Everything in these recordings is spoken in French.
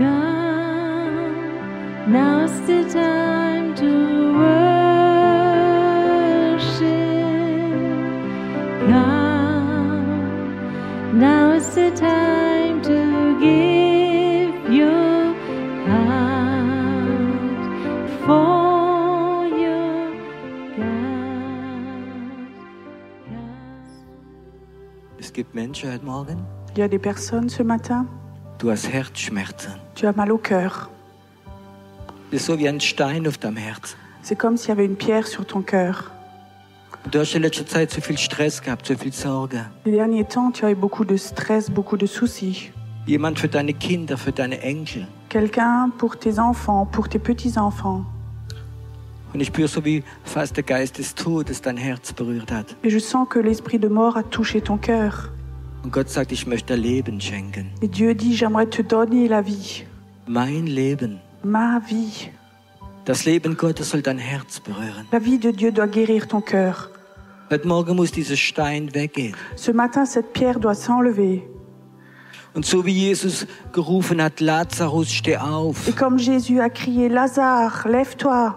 Come, now's the time to worship. Come, now's the time to give your heart for your God. Es gibt Menschen heute Morgen, Il y a des personnes ce matin, du hast Herzschmerzen. tu as mal au cœur. Das ist so wie ein Stein auf deinem Herz. C'est comme s'il y avait une pierre sur ton cœur. Und du hast in letzter Zeit so viel Stress gehabt, so viel Sorge. Les derniers temps, tu as eu beaucoup de stress, beaucoup de soucis. Jemand für deine Kinder, für deine Enkel. Quelqu'un pour tes enfants, pour tes petits-enfants. Und ich spüre so, wie fast der Geist des Todes dein Herz berührt hat. Et je sens que l'esprit de mort a touché ton cœur. Und Gott sagt, ich möchte dir Leben schenken. Et Dieu dit, j'aimerais te donner la vie, Mein Leben. ma vie. Das Leben Gottes soll dein Herz berühren. La vie de Dieu doit guérir ton cœur. Heute Morgen muss dieser Stein weggehen. Ce matin, cette pierre doit s'enlever. Und so wie Jesus gerufen hat, Lazarus, steh auf. Et comme Jésus a crié, Lazare, lève-toi.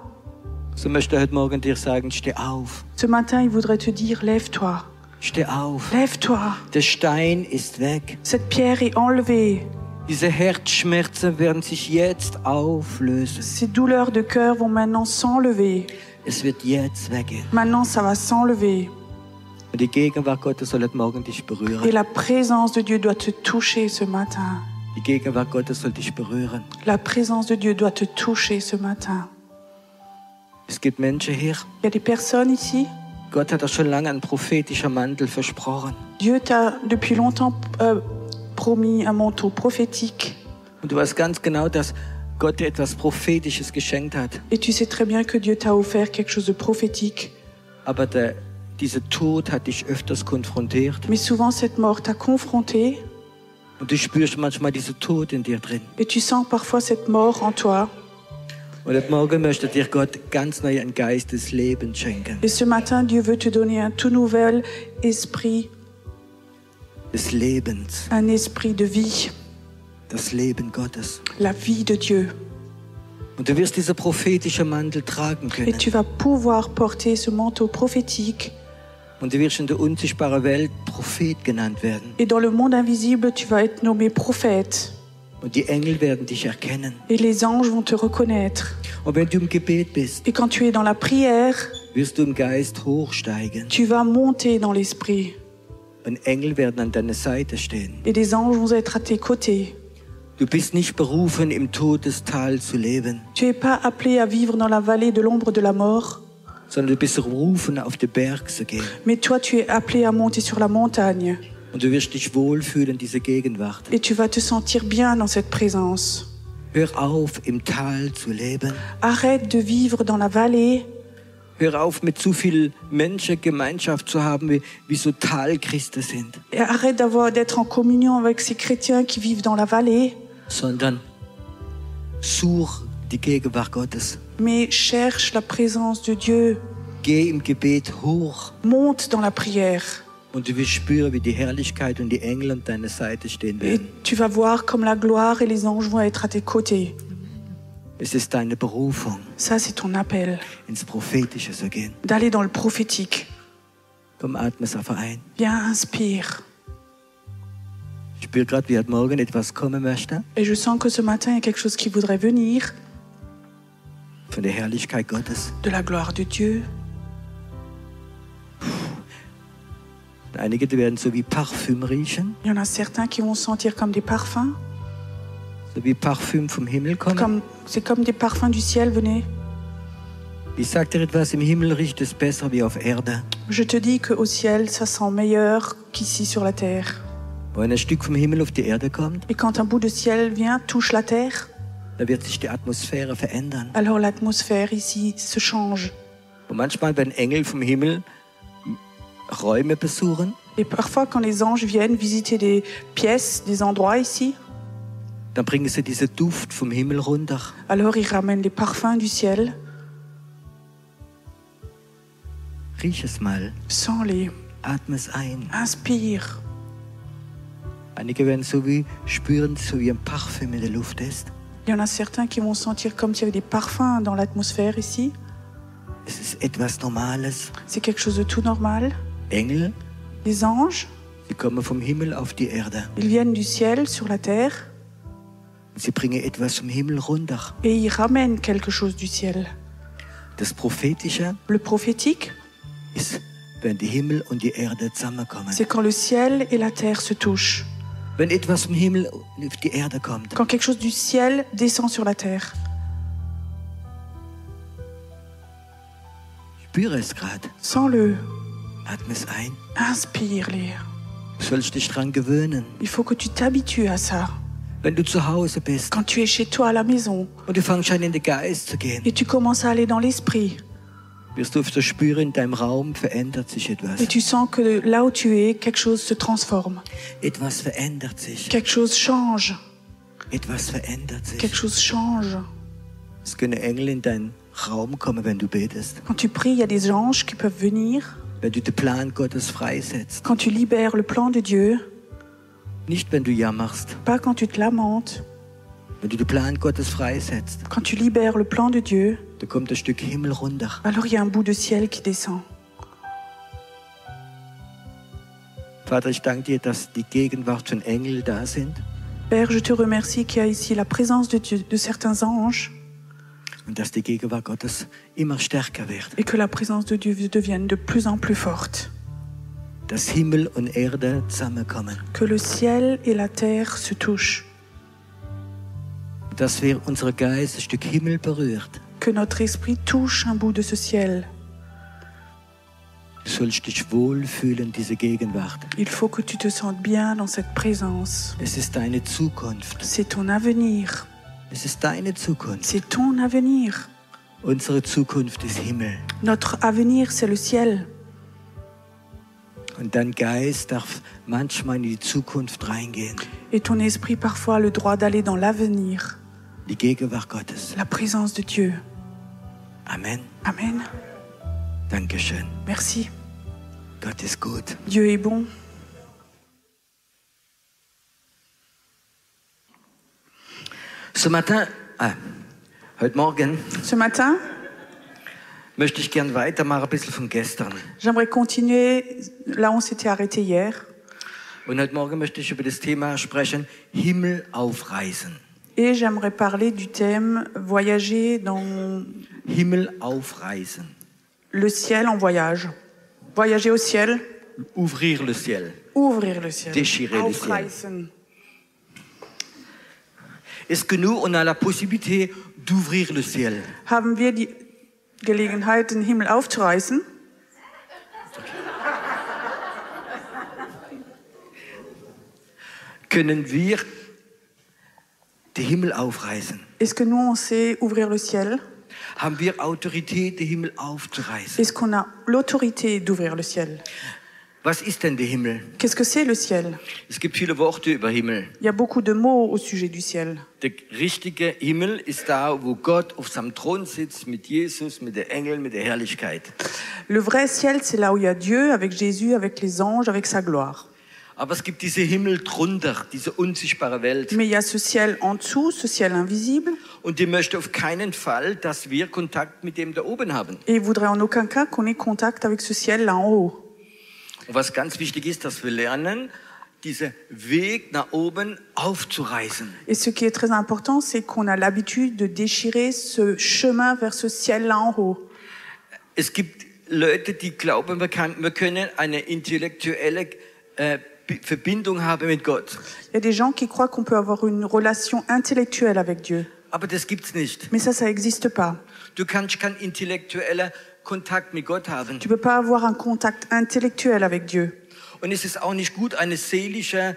So möchte er heute Morgen dir sagen, steh auf. Ce matin, il voudrait te dire, lève-toi. Steh auf. Lève-toi. Der Stein ist weg. Cette pierre est enlevée. Diese Herzschmerzen werden sich jetzt auflösen. Ces douleurs de cœur vont maintenant s'enlever. Es wird jetzt weggehen. Maintenant, ça va s'enlever. Und die Gegenwart Gottes soll heute Morgen dich Et berühren. la présence de Dieu doit te toucher ce matin. Die Gegenwart Gottes soll dich berühren. La présence de Dieu doit te toucher ce matin. Es gibt Menschen hier. Il y a des personnes ici. Gott hat doch schon lange einen prophetischen Mantel versprochen. Dieu t'a depuis longtemps promis un manteau prophétique. Und du weißt ganz genau, dass Gott dir etwas Prophetisches geschenkt hat. Et tu sais très bien que Dieu t'a offert quelque chose de prophétique. Aber dieser Tod hat dich öfters konfrontiert. Mais souvent, cette mort t'a confronté. Und du spürst manchmal diesen Tod in dir drin. Et tu sens parfois cette mort en toi. Und heute Morgen möchte dir Gott ganz neu einen Geist des Lebens schenken. Et ce matin, Dieu veut te donner un tout nouvel esprit, Des Lebens. un esprit de vie, Das Leben Gottes. la vie de Dieu. Und du wirst diesen prophetischen Mantel tragen Et können. tu vas pouvoir porter ce manteau prophétique. Und du wirst in der unsichtbaren Welt Prophet genannt werden. Et dans le monde invisible, tu vas être nommé prophète. Und die Engel werden dich erkennen. Et les anges vont te reconnaître. Und wenn du im Gebet bist, Et quand tu es dans la prière, wirst du im Geist hochsteigen. tu vas monter dans l'esprit. Und Engel werden an deiner Seite stehen. Et des anges vont être à tes côtés. Du bist nicht berufen, im Todestal zu leben, Tu n'es pas appelé à vivre dans la vallée de l'ombre de la mort, sondern du bist berufen, auf den Berg zu gehen. mais toi tu es appelé à monter sur la montagne. Und du wirst dich wohlfühlen in dieser Gegenwart. Et tu vas te sentir bien dans cette présence. Hör auf, im Tal zu leben. Arrête de vivre dans la vallée. Hör auf, mit zu viel Menschen Gemeinschaft zu haben, wie so Talchristen sind. Et arrête d'être en communion avec ces chrétiens qui vivent dans la vallée. Sondern such die Gegenwart Gottes. Mais cherche la présence de Dieu. Geh im Gebet hoch Monte dans la prière. und du wirst spüren, wie die Herrlichkeit und die Engel an deiner Seite stehen Et werden. tu vas voir comme la gloire et les anges vont être à tes côtés. Es ist deine Berufung, Ça, c'est ton appel. ins Prophetische zu gehen. D'aller dans le prophétique. Komm, atme es einfach ein. Viens, inspire. Ich spüre gerade, wie heute Morgen etwas kommen möchte Et je sens que ce matin, il y a quelque chose qui voudrait venir. von der Herrlichkeit Gottes. De la gloire de Dieu. Einige die werden so wie Parfüm riechen, Il y en a certains qui vont sentir comme des parfums. so wie Parfüm vom Himmel kommen. C'est comme des parfums du ciel, venez. Ich sag dir etwas, im Himmel riecht es besser wie auf Erde. Je te dis qu'au ciel, ça sent meilleur qu'ici sur la terre. Wenn ein Stück vom Himmel auf die Erde kommt, Et quand un bout de ciel vient, touche la terre, dann wird sich die Atmosphäre verändern. alors l'atmosphère ici se change. Und manchmal, wenn Engel vom Himmel Räume besuchen, Et parfois, quand les anges viennent visiter des pièces, des endroits ici, dann bringen sie diesen Duft vom Himmel runter. alors ils ramènent les parfums du ciel. Riech es mal, Sens-les, atme es ein. inspire. Einige werden so wie spüren, so wie ein Parfüm in der Luft ist. Il y en a certains qui vont sentir comme s'il y avait des parfums dans l'atmosphère ici. Es ist etwas Normales. C'est quelque chose de tout normal. Engel, Les anges, sie kommen vom Himmel auf die Erde. ils viennent du ciel sur la terre Sie bringen etwas vom Himmel runter. et ils ramènent quelque chose du ciel. Das Prophetische Le prophétique, ist, wenn die Himmel und die Erde zusammenkommen. c'est quand le ciel et la terre se touchent. Wenn etwas vom Himmel auf die Erde kommt. Quand quelque chose du ciel descend sur la terre. Spüre es gerade. Sens-le, Atme es ein. inspire-les. Du sollst dich dran gewöhnen. Il faut que tu t'habitues à ça. Wenn du zu Hause bist Quand tu es chez toi à la maison und du fängst an in den Geist zu gehen, et tu commences à aller dans l'esprit wirst du oft so spüren, in deinem Raum verändert sich etwas. et tu sens que là où tu es, quelque chose se transforme. Etwas verändert sich. Quelque chose change. Etwas verändert sich. Quelque chose change. Es können Engel in deinen Raum kommen, wenn du betest. Quand tu pries, il y a des anges qui peuvent venir. Wenn du den Plan Gottes freisetzt. Quand tu libères le plan de Dieu, Nicht, wenn du jammerst. pas quand tu te lamentes. Wenn du den Plan Gottes freisetzt, Quand tu libères le plan de Dieu, da kommt ein Stück Himmel runter. alors il y a un bout de ciel qui descend. Vater, ich danke dir, dass die Gegenwart von Engeln da sind Père, je te remercie qu'il y a ici la présence de Dieu, de certains anges, und dass die Gegenwart Gottes immer stärker wird. et que la présence de Dieu devienne de plus en plus forte. Dass Himmel und Erde zusammenkommen. Que le ciel et la terre se touchent. Dass wir unser Geist ein Stück Himmel berührt. Que notre esprit touche un bout de ce ciel. Du sollst dich wohlfühlen, diese Gegenwart. Il faut que tu te sentes bien dans cette présence. Es ist deine Zukunft. C'est ton avenir. Es ist deine Zukunft. C'est ton avenir. Unsere Zukunft ist Himmel. Notre avenir, c'est le ciel. Und dein Geist darf manchmal in die Zukunft reingehen. Et ton esprit, parfois, a le droit d'aller dans l'avenir. Die Gegenwart Gottes. La présence de Dieu. Amen. Amen. Dankeschön. Merci. Gott ist gut. Dieu est bon. Heute Morgen Ce matin, möchte ich gern weitermachen, ein bisschen von gestern. j'aimerais continuer là où on s'était arrêté hier. Und heute Morgen möchte ich über das Thema sprechen, Himmel aufreißen. Et j'aimerais parler du thème voyager dans Himmel aufreißen. le ciel en voyage. Voyager au ciel, Ouvrir le ciel. ouvrir le ciel. Déchirer le ciel. Aufreißen. Est-ce que nous, on a la possibilité d'ouvrir le ciel? Haben wir die Gelegenheit, den Himmel aufzureißen? Können wir den Himmel aufreißen? Est-ce que nous, on sait ouvrir le ciel? Haben wir Autorität, den Himmel aufzureißen? Est-ce qu'on a l'autorité d'ouvrir le ciel? Was ist denn der Himmel? Qu'est-ce que c'est le ciel? Es gibt viele Worte über Himmel. Il y a beaucoup de mots au sujet du ciel. Der richtige Himmel ist da, wo Gott auf seinem Thron sitzt, mit Jesus, mit den Engeln, mit der Herrlichkeit. Le vrai ciel, c'est là où il y a Dieu, avec Jésus, avec les anges, avec sa gloire. Aber es gibt diese Himmel drunter, diese unsichtbare Welt. Mais il y a ce ciel en dessous, ce ciel invisible. Und die möchte auf keinen Fall, dass wir Kontakt mit dem da oben haben. Et il voudrait en aucun cas qu'on ait contact avec ce ciel là en haut. Und was ganz wichtig ist, dass wir lernen, diesen Weg nach oben aufzureißen. Et ce qui est très important, c'est qu'on a l'habitude de déchirer ce chemin vers ce ciel là en haut. Es gibt Leute, die glauben, wir können eine intellektuelle Verbindung haben mit Gott. Il y a des gens qui croient qu'on peut avoir une relation intellectuelle avec Dieu. Aber das gibt's nicht. Mais ça n'existe pas. Du kannst keinen intellektuellen Kontakt mit Gott haben. Tu peux pas avoir un contact intellectuel avec Dieu. Und es ist auch nicht gut, einen seelischen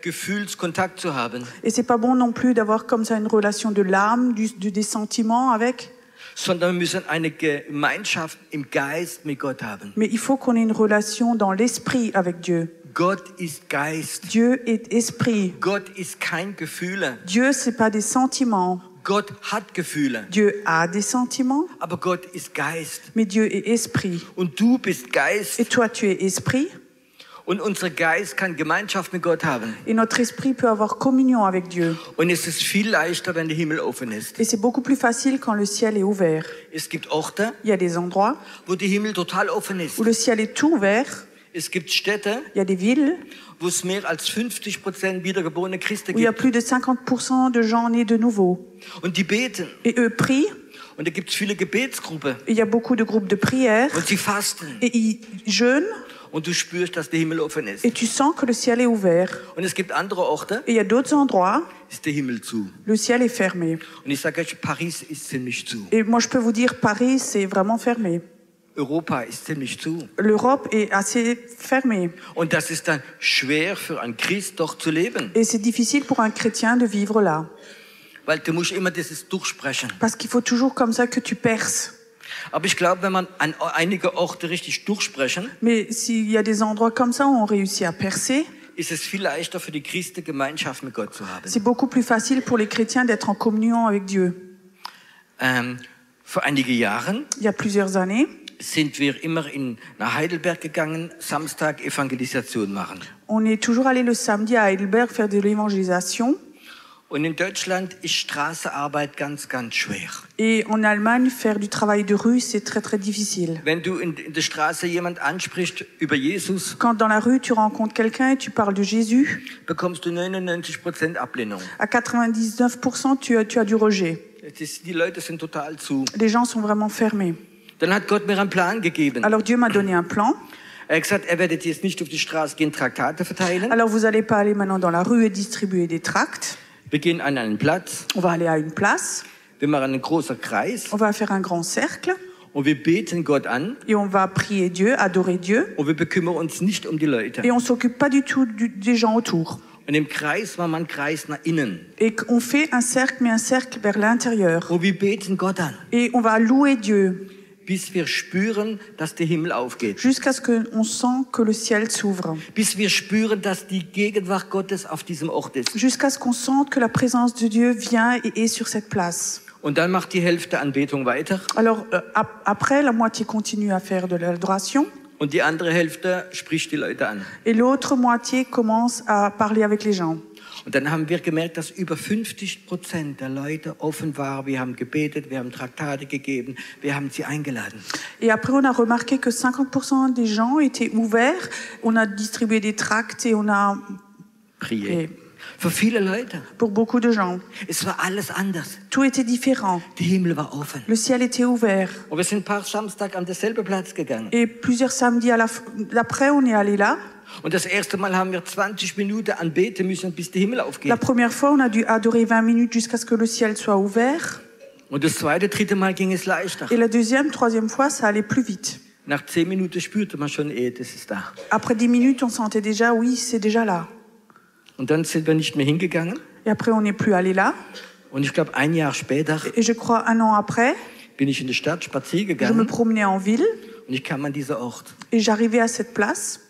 Gefühlskontakt zu haben. Et c'est pas bon non plus d'avoir comme ça une relation de l'âme, des sentiments avec. Sondern wir müssen eine Gemeinschaft im Geist mit Gott haben. Mais il faut qu'on ait une relation dans l'esprit avec Dieu. Gott ist Geist. Dieu est esprit. Gott ist kein Gefühle. Dieu, c'est pas des sentiments. Gott hat Gefühle. Dieu a des sentiments, Aber Gott ist Geist. mais Dieu est esprit. Und du bist Geist. Et toi, tu es esprit. Und unser Geist kann Gemeinschaft mit Gott haben. Et notre esprit peut avoir communion avec Dieu. Und es ist viel leichter, wenn der Himmel offen ist. Et c'est beaucoup plus facile quand le ciel est ouvert. Es gibt Orte, Il y a des endroits wo der Himmel total offen ist. où le ciel est tout ouvert. Es gibt Städte, Il y a des villes wo es mehr als 50% wiedergeborene Christen où il y a gibt. plus de 50% de gens nés de nouveau. Und die beten. Et eux prient. Und da gibt es viele Gebetsgruppen. Et il y a beaucoup de groupes de prière. Und sie fasten. Et ils jeûnent. Und du spürst, dass der Himmel offen ist. Et tu sens que le ciel est ouvert. Und es gibt andere Orte, Et il y a d'autres endroits, ist der Himmel zu. le ciel est fermé. Und ich sage euch, Paris ist ziemlich zu. Et moi, je peux vous dire, Paris, c'est vraiment fermé. Europa ist ziemlich zu. L'Europe est assez fermée. Und das ist dann schwer für einen Christ dort zu leben. Et c'est difficile pour un chrétien de vivre là. Weil du musst immer dieses durchsprechen. Parce qu'il faut toujours comme ça que tu perces. Aber ich glaube, wenn man an einige Orte richtig durchsprechen, Mais s'il y a des endroits comme ça où on réussit à percer, ist es viel leichter für die Christen, Gemeinschaft mit Gott zu haben. c'est beaucoup plus facile pour les chrétiens d'être en communion avec Dieu. Vor einige Jahren Il y a plusieurs années, sind wir immer nach Heidelberg gegangen, Samstag Evangelisation machen. on est toujours allé le samedi à Heidelberg faire de l'évangélisation. Und in Deutschland ist Straßenarbeit ganz, ganz schwer. Et en Allemagne, faire du travail de rue, c'est très très difficile. Wenn du in der Straße jemand ansprichst über Jesus, Quand dans la rue, tu rencontres quelqu'un et tu parles de Jésus, bekommst du 99% Ablehnung. à 99%, tu as du rejet. Die Leute sind total zu. Les gens sont vraiment fermés. Dann hat Gott mir einen Plan gegeben. Alors Dieu m'a donné un plan. Er hat gesagt, werdet jetzt nicht auf die Straße gehen, Traktate verteilen. Alors vous n'allez pas aller maintenant dans la rue et distribuer des tracts. Wir gehen an einen Platz, On va aller à une place, wir machen einen großen Kreis on va faire un grand cercle und wir beten Gott an et on va prier Dieu, adorer Dieu. und wir bekümmern uns nicht um die Leute. Et on s'occupe pas du tout des gens autour. Und im Kreis war man einen Kreis nach innen. Et on fait un cercle, mais un cercle vers l'intérieur. Und wir beten Gott an, Et on va louer Dieu bis wir spüren, dass der Himmel aufgeht. jusqu'à ce qu'on sent que le ciel s'ouvre. Bis wir spüren, dass die Gegenwart Gottes auf diesem Ort ist. Jusqu'à ce qu'on sente que la présence de Dieu vient et est sur cette place. Und dann macht die Hälfte Anbetung weiter Alors après, la moitié continue à faire de l'adoration und die andere Hälfte spricht die Leute an. et l'autre moitié commence à parler avec les gens. Und dann haben wir gemerkt, dass über 50% der Leute offen waren. Wir haben gebetet, wir haben Traktate gegeben, wir haben sie eingeladen. Et après, on a remarqué que 50% des gens étaient ouverts. On a distribué des tracts et on a Prier. Für viele Leute. pour beaucoup de gens. Es war alles anders. Tout était différent. Der Himmel war offen. Le ciel était ouvert. Und wir sind ein paar Samstag an derselben Platz gegangen. Et plusieurs samedis d'après, on est allé là. Und das erste Mal haben wir 20 Minuten anbeten müssen, bis der Himmel aufgeht. La première fois, on a dû adorer 20 minutes jusqu'à ce que le ciel soit ouvert. Und das zweite, dritte Mal ging es leichter. Et la deuxième, troisième fois, ça allait plus vite. Nach 10 Minuten spürte man schon, das ist da. Après 10 minutes, on sentait déjà, oui, c'est déjà là. Und dann sind wir nicht mehr hingegangen. Et après, on n'est plus allé là. Und ich glaube, ein Jahr später Et je crois, un an après, bin ich in der Stadt spazieren je me gegangen promenais en ville und ich kam an diesen Ort. et j'arrivais à cette place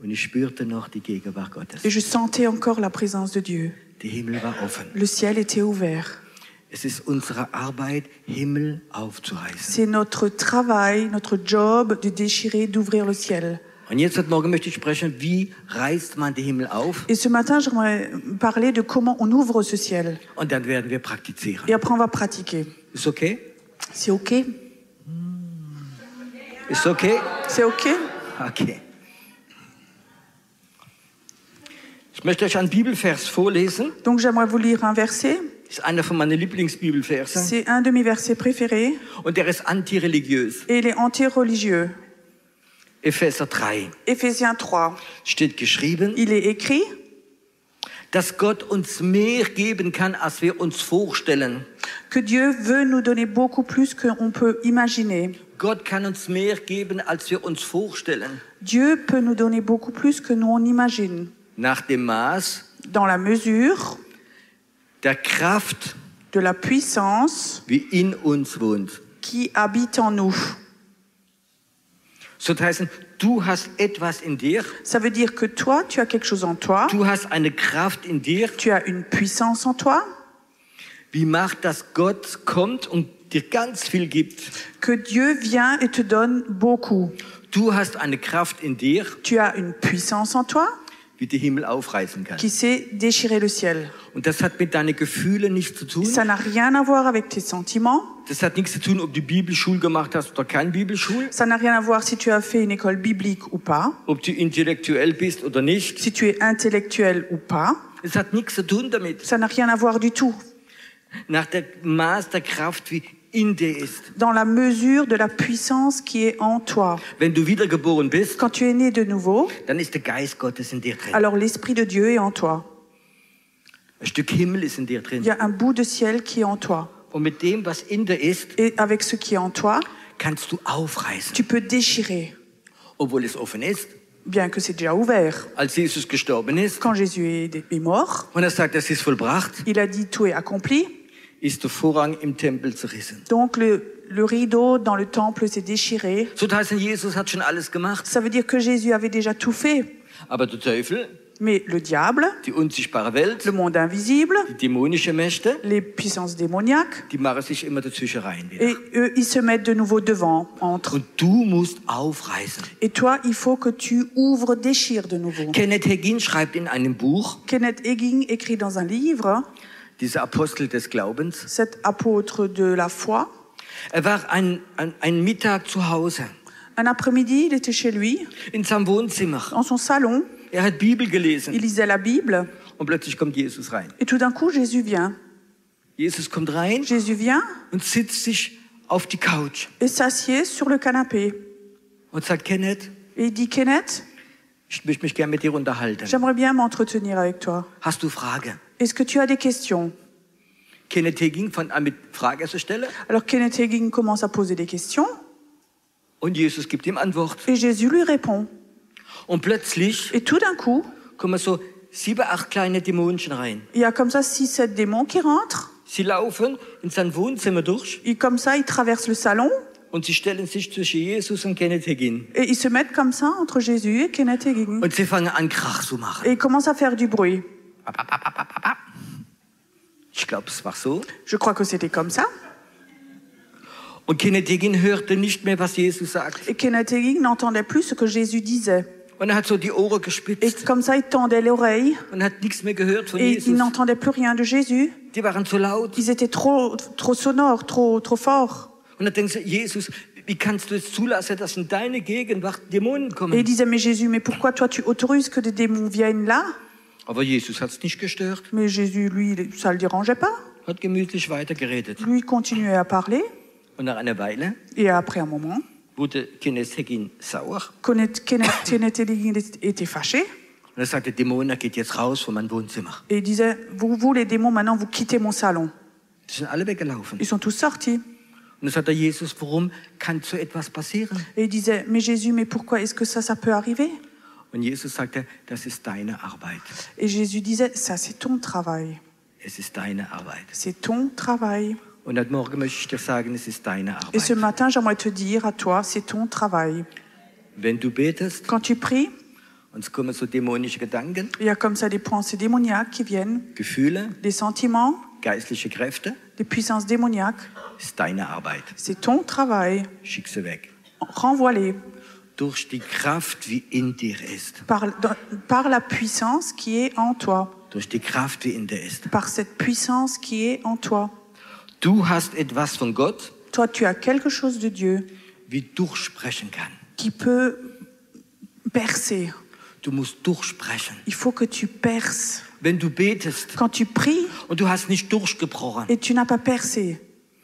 Und ich spürte noch die Gegenwart Gottes. et je sentais encore la présence de Dieu. Der Himmel war offen. Le ciel était ouvert. Es ist unsere Arbeit, Himmel aufzureißen. C'est notre travail, notre job de déchirer, d'ouvrir le ciel. Und jetzt heute Morgen möchte ich sprechen, wie reißt man den Himmel auf? Et ce matin, j'aimerais parler de comment on ouvre ce ciel. Und dann werden wir praktizieren. Et après, on va pratiquer. Ist okay? C'est OK? Ist okay? C'est OK? Okay. Ich möchte euch einen Bibelvers vorlesen. Donc, j'aimerais vous lire un verset. Das ist einer von meinen Lieblingsbibelversen. C'est un de mes versets préférés. Und der ist antireligiös. Et il est anti-religieux. Epheser 3. Éphésiens 3. Steht geschrieben, Il est écrit dass Gott uns mehr geben kann, als wir uns vorstellen. que Dieu veut nous donner beaucoup plus qu'on peut imaginer. Gott kann uns mehr geben, als wir uns vorstellen. Dieu peut nous donner beaucoup plus que nous on imagine. Nach dem Maß Dans la mesure der Kraft, de la puissance wie in uns wohnt. qui habite en nous. So heißen, du hast etwas in dir, Ça veut dire que toi, tu as quelque chose en toi. du hast eine Kraft in dir. Tu as une puissance en toi. Wie macht das Gott kommt und dir ganz viel gibt? Que Dieu vient et te donne beaucoup. Du hast eine Kraft in dir, Tu as une puissance en toi wie die Himmel aufreißen kann. qui sait déchirer le ciel. Und das hat mit deinen Gefühlen nichts zu tun. Ça n'a rien à voir avec tes sentiments. Das hat nichts zu tun, ob du Bibelschule gemacht hast oder kein Bibelschule, Ça n'a rien à voir si tu as fait une école biblique ou pas, ob du intellektuell bist oder nicht. si tu es intellectuel ou pas. Es hat nichts zu tun damit. Ça n'a rien à voir du tout. Nach der Maß der Kraft, wie in dir ist. Dans la mesure de la puissance qui est en toi. Wenn du wiedergeboren bist, Quand tu es né de nouveau, dann ist der Geist Gottes in dir drin. alors l'Esprit de Dieu est en toi. Ein Stück Himmel ist in dir Il drin. y a un bout de ciel qui est en toi. Und mit dem, was in dir ist, Et avec ce qui est en toi, kannst du aufreißen, tu peux déchirer, obwohl es offen ist. bien que c'est déjà ouvert. Als Jesus gestorben ist Quand Jésus est mort, und er sagt, es ist vollbracht, il a dit tout est accompli. ist der Vorhang im Tempel zerrissen. Donc le rideau dans le temple s'est déchiré. So heißt, Jesus hat schon alles gemacht, Ça veut dire que Jésus avait déjà tout fait. aber der Teufel, Mais le diable, die unsichtbare Welt, le monde invisible, die dämonische Mächte, les puissances démoniaques, die machen sich immer dazwischen rein wieder. et eux, ils se mettent de nouveau devant, entre. Und du musst aufreißen. Et toi, il faut que tu ouvres, déchires de nouveau. Kenneth Hagin schreibt in einem Buch, Kenneth Hagin écrit dans un livre, dieser Apostel des Glaubens, cet apôtre de la foi. er war ein Mittag zu Hause, Un après-midi, il était chez lui, in seinem Wohnzimmer. dans son salon, Er hat Bibel gelesen il lisait la Bible, und plötzlich kommt Jesus rein. et tout d'un coup, Jésus vient. Jesus kommt rein Jésus vient und sitzt sich auf die Couch et s'assied sur le canapé. und sagt, Kenneth, Et il dit, Kenneth, ich möchte mich gerne mit dir unterhalten. j'aimerais bien m'entretenir avec toi. Hast du Frage? Est-ce que tu as des questions? Kenneth Hagin fängt an mit Frage zu stellen Alors Kenneth Hagin commence à poser des questions, und Jesus gibt ihm Antwort. et Jésus lui répond. Und plötzlich Et tout d'un coup, kommen so 7, 8 kleine Dämonchen rein. il y a comme ça 6-7 démons qui rentrent. Sie laufen in sein Wohnzimmer durch Et comme ça, ils traversent le salon, und sie stellen sich zwischen Jesus und Kenneth Hagin. et ils se mettent comme ça entre Jésus et Kenneth Hagin. Und sie fangen an, Krach zu machen. Et ils commencent à faire du bruit. Ich glaube, es war so. Je crois que c'était comme ça. Und Kenneth Hagin hörte nicht mehr, was Jesus sagt. Et Kenneth Hagin n'entendait plus ce que Jésus disait. Und er hat so die Ohren Et gespitzt comme ça, il tendait l'oreille, und hat nichts mehr gehört von et Jesus. il n'entendait plus rien de Jésus. Die waren zu laut. Ils étaient trop sonores, trop forts. Und er denkt, Jesus, wie kannst du es zulassen, dass in deine Gegenwart Dämonen Et il kommen? disait, mais Jésus, mais pourquoi toi tu autorises que des démons viennent là? Aber Jesus hat es nicht gestört, Mais Jésus, lui, ça le dérangeait pas. hat gemütlich weitergeredet. Lui, il continuait à parler. Und nach einer Weile Et après un moment, wurde Kenneth Hagin sauer. Kenneth Hagin était fâché. Und er sagte, Dämonen, geht jetzt raus von meinem Wohnzimmer. Et il disait, vous les démons, maintenant, vous quittez mon salon. Die sind alle weggelaufen. Ils sont tous sortis. Und dann sagte Jesus, warum kann so etwas passieren? Et il disait, mais Jésus, mais pourquoi est-ce que ça peut arriver? Und Jesus sagte, das ist deine Arbeit. Et Jésus disait, ça c'est ton travail. Es ist deine Arbeit. C'est ton travail. Und heute Morgen möchte ich dir sagen, es ist deine Et ce Arbeit. matin, j'aimerais te dire à toi, c'est ton travail. Wenn du betest Quand tu pries, und es kommen so dämonische Gedanken, il y a comme ça des pensées démoniaques qui viennent, Gefühle, des sentiments, geistliche Kräfte, des puissances démoniaques. ist deine Arbeit. C'est ton travail. Schick sie weg. Renvoie-les Durch die Kraft, wie in dir ist. par la puissance qui est en toi. Durch die Kraft, wie in dir ist. Par cette puissance qui est en toi. Du hast etwas von Gott, Toi, tu as quelque chose de Dieu wie durchsprechen kann. qui peut percer. Du musst durchsprechen. Il faut que tu perces. Wenn du betest Quand tu pries und du hast nicht durchgebrochen, et tu n'as pas percé,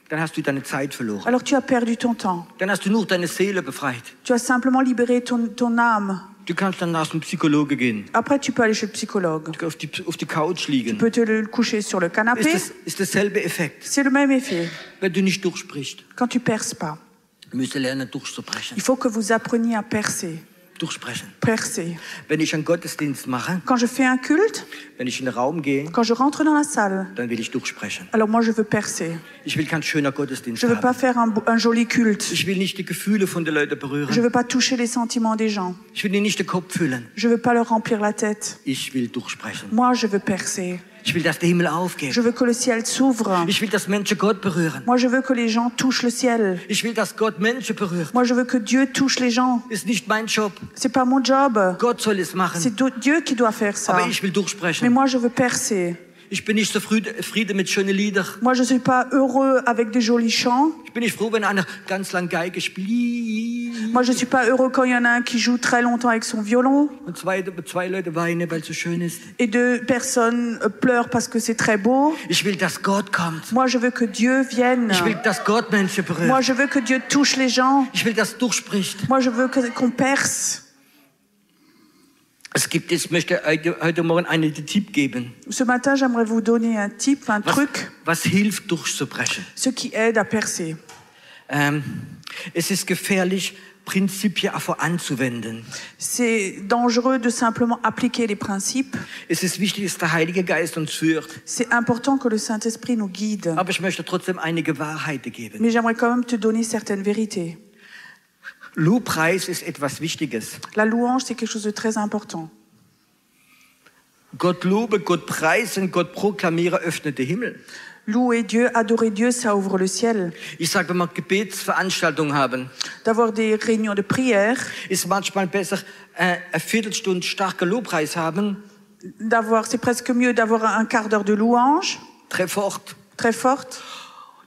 dann hast du deine Zeit verloren. alors tu as perdu ton temps. Dann hast du nur deine Seele befreit. Tu as simplement libéré ton âme. Du kannst dann nach dem Psychologe gehen, Après, tu peux aller chez le psychologue. auf die Couch liegen. Tu peux te coucher sur le canapé. Ist dasselbe Effekt. C'est le même effet. Wenn du nicht durchsprichst, Quand tu perces pas, müsst ihr lernen durchzubrechen. il faut que vous appreniez à percer. Durchsprechen. Percer. Wenn ich einen Gottesdienst mache, Quand je fais un culte, wenn ich in den Raum gehe, quand je rentre dans la salle, dann will ich durchsprechen. alors moi je veux percer. Ich will kein schöner Gottesdienst Je veux pas haben. faire un joli culte. Ich will nicht die Gefühle von den Leuten Je berühren. veux pas toucher les sentiments des gens. Ich will ihnen nicht den Kopf füllen. Je veux pas leur remplir la tête. Ich will durchsprechen. Moi, je veux percer. Ich will, dass der Himmel aufgeht. Je veux que le ciel s'ouvre. Ich will, dass Menschen Gott berühren. Moi, je veux que les gens touchent le ciel. Ich will, dass Gott Menschen berührt. Moi, je veux que Dieu touche les gens. Ist nicht mein Job. C'est pas mon job. Gott soll es machen. C'est Dieu qui doit faire ça. Aber ich will Mais durchsprechen. moi, je veux percer. Ich bin nicht zufrieden mit schönen Liedern. Moi, je suis pas heureux avec des jolis chants. Ich bin nicht froh, wenn einer ganz lang Geige spielt. Moi, je suis pas heureux quand il y en a un qui joue très longtemps avec son violon. Und zwei Leute weinen, weil es so schön ist. Et deux personnes pleurent parce que c'est très beau. Ich will, dass Gott kommt. Moi, je veux que Dieu vienne. Ich will, dass Gott Menschen berührt. Moi, je veux que Dieu touche les gens. Ich will, dass durchspricht. Moi, je veux qu'on perce. Ich möchte heute Morgen einen Tipp geben. Ce matin, j'aimerais vous donner un type, un truc, Was hilft, durchzubrechen? ce qui aide à percer. Es ist gefährlich, Prinzipien einfach anzuwenden. C'est dangereux de simplement appliquer les principes. Es ist wichtig, dass der Heilige Geist uns führt. C'est important que le Saint-Esprit nous guide. Aber ich möchte trotzdem einige Wahrheiten geben. Mais j'aimerais quand même te donner certaines vérités. Lobpreis ist etwas Wichtiges. La louange, c'est quelque chose de très important. Gott lobe, Gott preisen, Gott proklamiere, öffnet den Himmel. Louer Dieu, adorer Dieu, ça ouvre le ciel. Ich sage, wenn wir Gebetsveranstaltungen haben, D'avoir des réunions de prière, ist manchmal besser, eine Viertelstunde starker Lobpreis haben, c'est presque mieux d'avoir un quart d'heure de louange, très fort, très forte,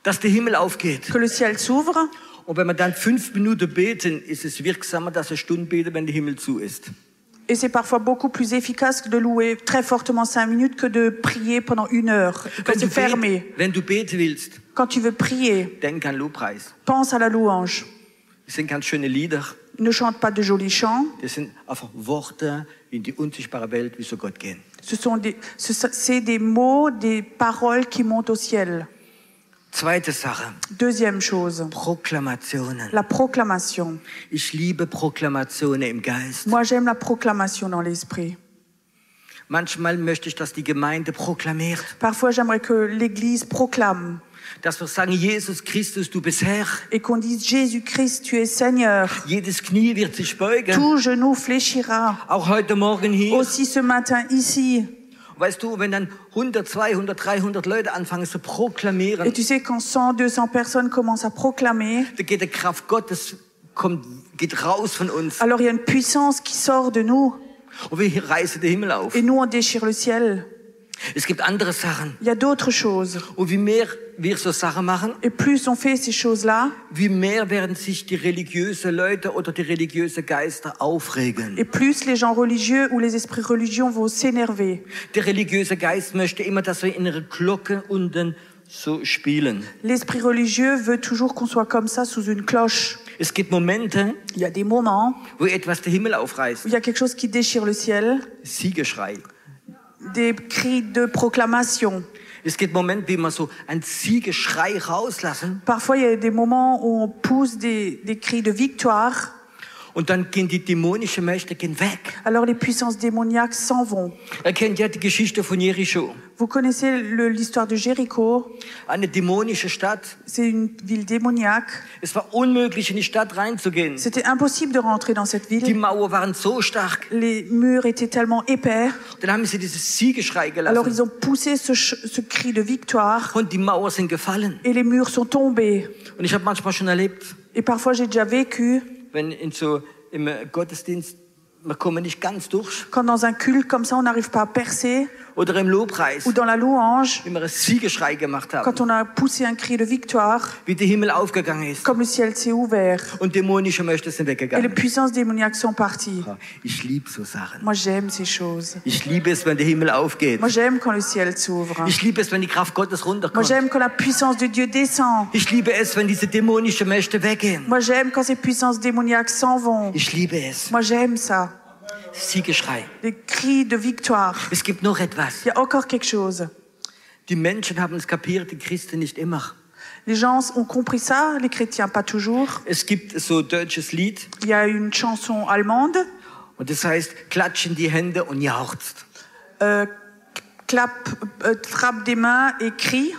dass der Himmel aufgeht. que le ciel s'ouvre. Und wenn wir dann 5 Minuten beten, ist es wirksamer, dass eine Stunde beten, wenn der Himmel zu ist. Et c'est parfois beaucoup plus efficace de louer très fortement 5 minutes que de prier pendant 1 heure, quand c'est fermé. Wenn du beten willst, Quand tu veux prier, denk an Lobpreis. pense à la louange. Das sind ganz schöne Lieder. Ne chante pas de jolis chants. Das sind einfach Worte in die unsichtbare Welt, wie zu Gott gehen. C'est des mots, des paroles qui montent au ciel. Zweite Sache. Deuxième chose, Proklamationen. la proclamation. Ich liebe Proklamationen im Geist. Moi, j'aime la proclamation dans l'esprit. Manchmal möchte ich, dass die Gemeinde proklamiert. Parfois, j'aimerais que l'Église proclame Dass wir sagen, Jesus Christus, du bist Herr. et qu'on dise Jésus-Christ, tu es Seigneur. Jedes Knie wird sich beugen. Tout genou fléchira. Auch heute Morgen hier. Aussi ce matin ici. Weißt du, wenn dann 100, 200, 300 Leute anfangen zu proklamieren, Et tu sais, quand 100, 200 personnes commencent à proclamer, da geht die Kraft Gottes, geht raus von uns. alors il y a une puissance qui sort de nous. Und wir reißen den Himmel auf. Et nous, on déchire le ciel. Es gibt andere Sachen. Il y a d'autres choses. Und wie mehr wir so Sachen machen, Et plus on fait ces choses-là, wie mehr werden sich die religiösen Leute oder die religiösen Geister aufregen. et plus les gens religieux ou les esprits religieux vont s'énerver. Der religiöse Geist möchte immer, dass wir in einer Glocke unten so spielen. L'esprit religieux veut toujours qu'on soit comme ça, sous une cloche. Es gibt Momente, Il y a des moments wo etwas den Himmel où aufreißt. il y a quelque chose qui déchire le ciel, Siegeschrei. des cris de proclamation. Es gibt Momente, wie wir so ein Siegeschrei rauslassen Parfois, il y a des moments où on pousse des cris de victoire. und dann gehen die dämonischen Mächte weg. Alors les puissances démoniaques s'en vont. Ihr kennt ja die Geschichte von Jericho. Vous connaissez l'histoire de Jéricho. Eine dämonische Stadt. C'est une ville démoniaque. Es war unmöglich, in die Stadt reinzugehen. C'était impossible de rentrer dans cette Die ville. Mauern waren so stark. Les murs étaient tellement épais. Dann haben sie dieses Siegeschrei Alors ils gelassen. ont poussé ce cri de victoire Und die Mauern sind gefallen. et les murs sont tombés. Und ich habe manchmal schon erlebt, Et parfois j'ai déjà vécu, wenn im Gottesdienst, wir kommen nicht ganz durch. quand dans un culte comme ça on n'arrive pas à percer, Oder im Lobpreis, ou dans la louange, wie wir einen Siegeschrei gemacht haben. quand on a poussé un cri de victoire, Wie der Himmel aufgegangen ist. comme le ciel s'est ouvert Und dämonische Mächte sind et les weggegangen. puissances démoniaques sont parties. Ich liebe so Sachen. Moi j'aime ces choses. Ich liebe es, wenn der Himmel aufgeht. Moi j'aime quand le ciel s'ouvre. Ich liebe es, wenn die Kraft Gottes Moi runterkommt. j'aime quand la puissance de Dieu descend. Ich liebe es, wenn diese dämonischen Mächte weggehen. Moi j'aime quand ces puissances démoniaques s'en vont. Ich liebe es. Moi j'aime ça. Siegeschrei. Les cris de victoire. Es gibt noch etwas. Il y a encore quelque chose. Die Menschen haben es kapiert, die Christen nicht immer. Les gens ont compris ça, les chrétiens pas toujours. Es gibt so ein deutsches Lied Il y a une chanson allemande, und das heißt, klatsch in die Hände und jauchzt. frappe des mains et crie.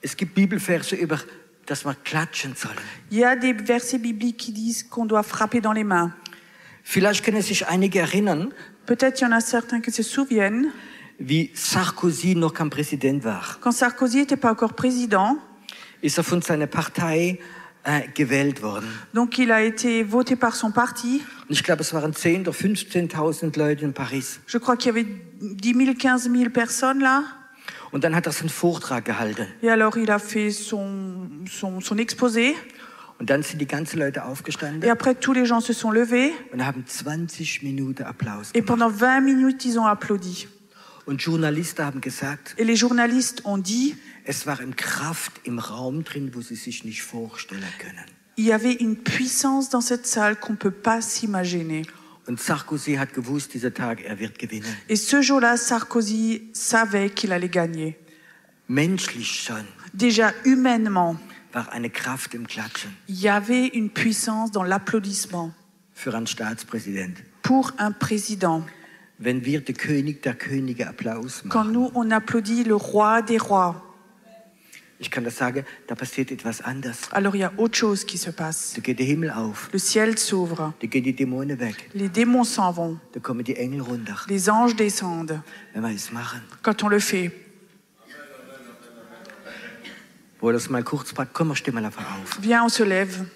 Es gibt Bibelverse über, dass wir klatschen sollen. Il y a des versets bibliques qui disent qu'on doit frapper dans les mains. Vielleicht können sich einige erinnern, Peut-être il y en a certains qui se souviennent, wie Sarkozy noch kein Präsident war, Quand Sarkozy n'était pas encore président, ist er von seiner Partei gewählt worden. donc il a été voté par son parti. Und ich glaube, es waren 10.000 oder 15.000 Leute in Paris. Je crois qu'il y avait 10 000, 15 000 personnes là. Und dann hat er seinen Vortrag gehalten. Et alors il a fait son exposé. Und dann sind die ganzen Leute Et aufgestanden après, tous les gens se sont levés. und haben 20 Minuten Applaus Et gemacht. pendant 20 minutes, ils ont applaudi. Und Journalisten haben gesagt, Et les journalistes ont dit, es war eine Kraft im Raum drin, wo sie sich nicht vorstellen können. il y avait une puissance dans cette salle qu'on ne peut pas s'imaginer. Und Sarkozy hat gewusst, dieser Tag, er wird gewinnen. Et ce jour-là, Sarkozy savait qu'il allait gagner. Menschlich schon Déjà, humainement, war eine Kraft im Klatschen il y avait une puissance dans l'applaudissement für einen Staatspräsident. pour un président. Wenn wir den König der Könige Applaus Quand machen, nous, on applaudit le roi des rois, ich kann das sagen, da passiert etwas anderes. alors il y a autre chose qui se passe. Da geht der Himmel auf, Le ciel s'ouvre, da gehen die Dämonen weg, les démons s'en vont, da kommen die Engel runter, les anges descendent wenn wir es machen. quand on le fait. Wo das mal kurz packt, komm, steh mal einfach auf. Viens, on se lève.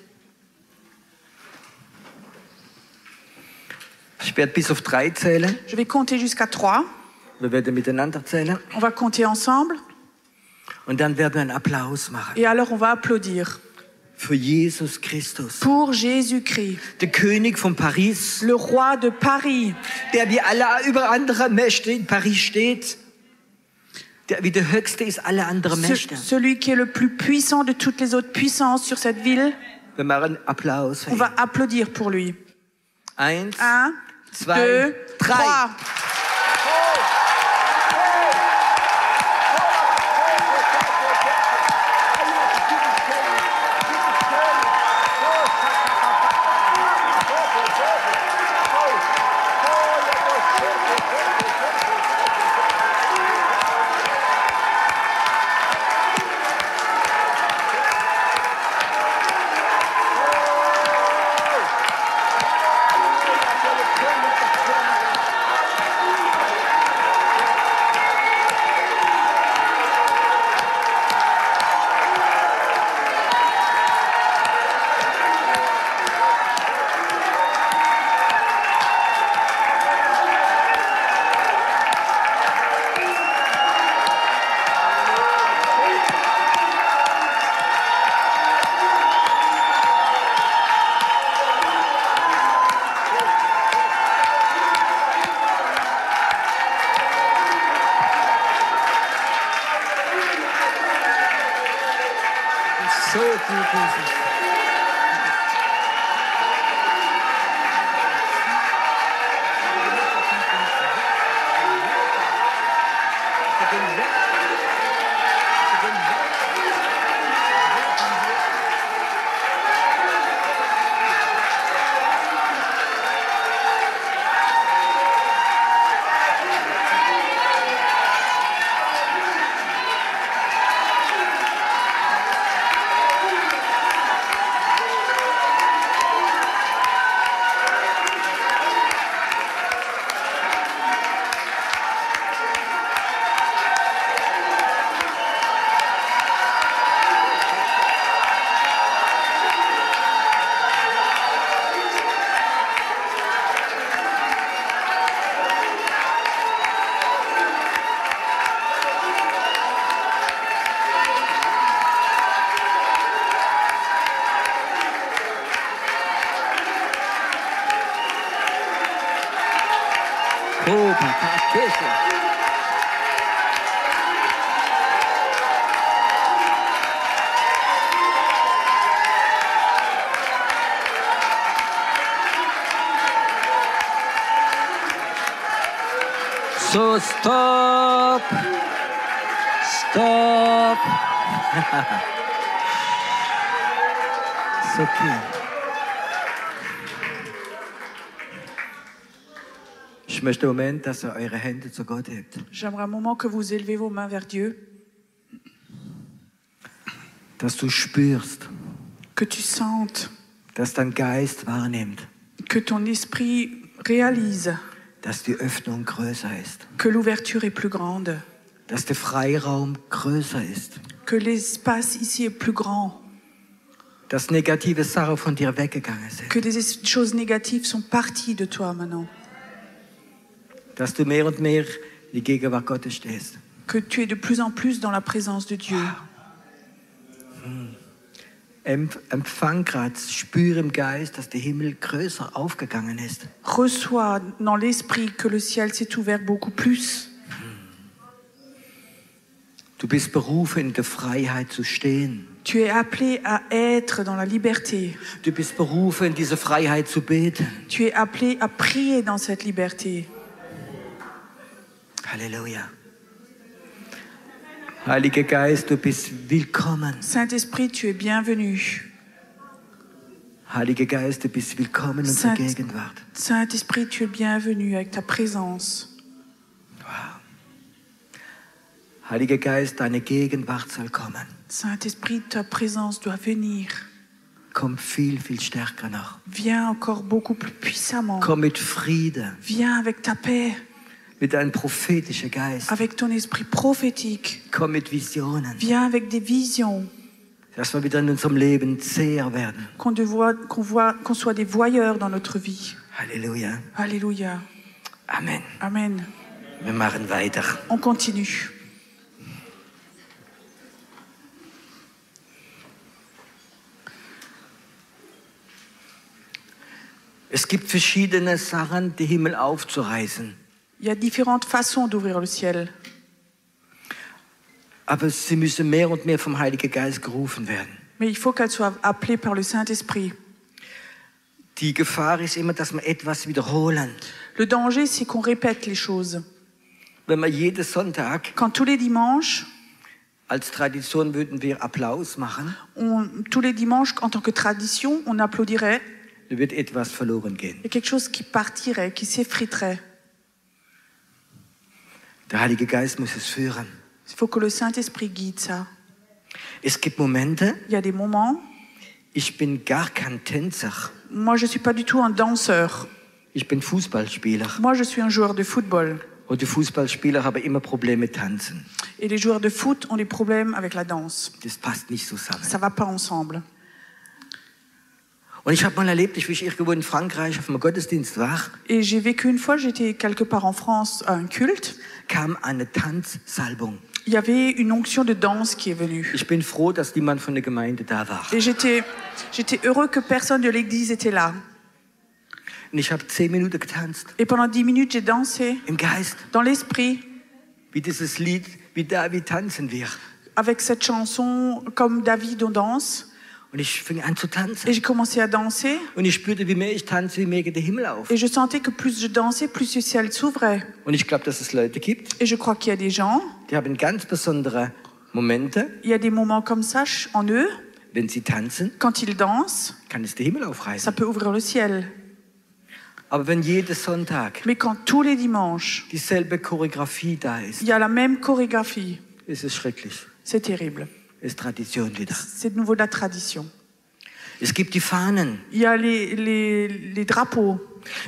Ich werde bis auf 3 zählen. Je vais compter jusqu'à 3. Wir werden miteinander zählen. On va compter ensemble. Und dann werden wir einen Applaus machen. Et alors, on va applaudir Für Jesus Christus. pour Jésus-Christ, Der König von Paris, le roi de Paris, der wie alle über andere Mächte in Paris steht. Der wie der Höchste ist alle anderen Mächte. celui qui est le plus puissant de toutes les autres puissances sur cette ville. Wir machen Applaus für On ihn. va applaudir pour lui. 1, 1, 2, 2, 3. 3. So gut, Jesus. Oh, Papa, Kirche. So, stop. Stop. Ist okay. Ich möchte im Moment, dass ihr eure Hände zu Gott hebt. J'aimerais un moment que vous élevez vos mains vers Dieu, Dass du spürst, que tu sentes, dass dein Geist wahrnimmt, que ton esprit réalise, dass die Öffnung größer ist, que l'ouverture est plus grande, dass der Freiraum größer ist, que l'espace ici est plus grand, dass negative Sachen von dir weggegangen sind, que des choses négatives sont parties de toi maintenant, dass du mehr und mehr in die Gegenwart Gottes stehst. que tu es de plus en plus dans la présence de Dieu. Empfang gerade, spüre im Geist, dass der Himmel größer aufgegangen ist. Reçois dans l'esprit que le ciel s'est ouvert beaucoup plus. Du bist berufen, in der Freiheit zu stehen. Tu es appelé à être dans la liberté. Du bist berufen, in diese Freiheit zu beten. Tu es appelé à prier dans cette liberté. Halleluja. Heiliger Geist, du bist willkommen. Saint-Esprit, tu es bienvenu. Heiliger Geist, du bist willkommen in unserer Gegenwart. Saint-Esprit, tu es bienvenu avec ta présence. Wow. Heiliger Geist, deine Gegenwart soll kommen. Saint-Esprit, ta présence doit venir. Komm viel, viel stärker noch. Viens encore beaucoup plus puissamment. Komm mit Frieden, Viens avec ta paix, mit deinem prophetischen Geist. avec ton esprit prophétique. Komm mit Visionen, Viens avec des visions, dass wir wieder in unserem Leben zäher werden. qu'on soit des voyeurs dans notre vie. Halleluja. Alléluia. Amen. Amen. Wir machen weiter. On continue. Es gibt verschiedene Sachen, den Himmel aufzureißen. Il y a différentes façons d'ouvrir le ciel. Aber sie müssen mehr und mehr vom Heiligen Geist gerufen werden. Mais il faut qu'elles soient appelées par le Saint-Esprit. Die Gefahr ist immer, dass wir etwas wiederholen. Le danger, c'est qu'on répète les choses. Wenn wir jeden Sonntag Quand tous les dimanches, als Tradition würden wir Applaus machen, tous les dimanches, en tant que tradition, on applaudirait, dann wird etwas verloren gehen. il y a quelque chose qui partirait, qui s'effriterait. Der Heilige Geist muss es führen. Il faut que le Saint-Esprit guide ça. Es gibt Momente, Il y a des moments, ich bin gar kein Tänzer. moi je ne suis pas du tout un danseur. Ich bin Fußballspieler. Moi je suis un joueur de football. Und die Fußballspieler haben immer Probleme mit Tanzen. Et les joueurs de foot ont des problèmes avec la danse. Das passt nicht zusammen. Ça ne va pas ensemble. Und ich habe mal erlebt, wie ich irgendwo in Frankreich auf einem Gottesdienst war, Et j'ai vécu une fois, j'étais quelque part en France à un culte. kam eine Tanzsalbung. Il y avait une onction de danse qui est venue. Ich bin froh, dass niemand von der Gemeinde da war. Et j'étais heureux que personne de l'église était là. Und ich habe 10 Minuten getanzt. Et pendant 10 minutes, j'ai dansé Im Geist, dans l'esprit wie dieses Lied, wie David tanzen wir. avec cette chanson comme David on danse. Und ich fing an zu tanzen. Et j'ai commencé à danser. Und ich spürte, wie mehr ich tanze, wie mehr geht der Himmel auf. Et je sentais que plus je dansais, plus le ciel s'ouvrait. Und ich glaube, dass es Leute gibt, Et je crois qu'il y a des gens, die haben ganz besondere Momente, il y a des moments comme ça en eux. wenn sie tanzen, Quand ils dansent, kann es den Himmel ça aufreißen. peut ouvrir le ciel. Aber wenn jeden Sonntag Mais quand tous les dimanches, dieselbe Choreografie da ist, il y a la même chorégraphie, ist es schrecklich. c'est terrible. Ist Tradition wieder. C'est de nouveau de la tradition. Es gibt die Fahnen. Il y a les drapeaux.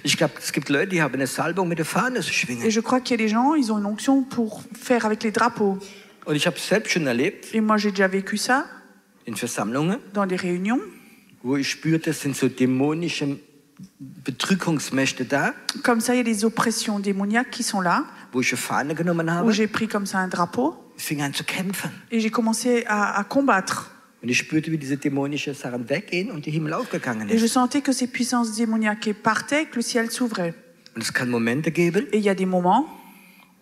Ich glaube, es gibt Leute, die haben eine Salbung mit der Fahne zu Et schwingen. je crois qu'il y a des gens, ils ont une onction pour faire avec les drapeaux. Und ich habe es selbst schon erlebt Et moi, j'ai déjà vécu ça in Versammlungen, dans des réunions. wo ich spürte, es sind so dämonische Bedrückungsmächte da, Comme ça, il y a des oppressions démoniaques qui sont là, wo ich eine Fahne genommen où habe. j'ai pris comme ça un drapeau Ich fing an zu kämpfen. et j'ai commencé à combattre. Und ich spürte, wie diese dämonischen Sachen weggehen und der Himmel aufgegangen Et je ist. sentais que ces puissances démoniaques partaient, que le ciel s'ouvrait. Und es kann Momente geben, Et il y a des moments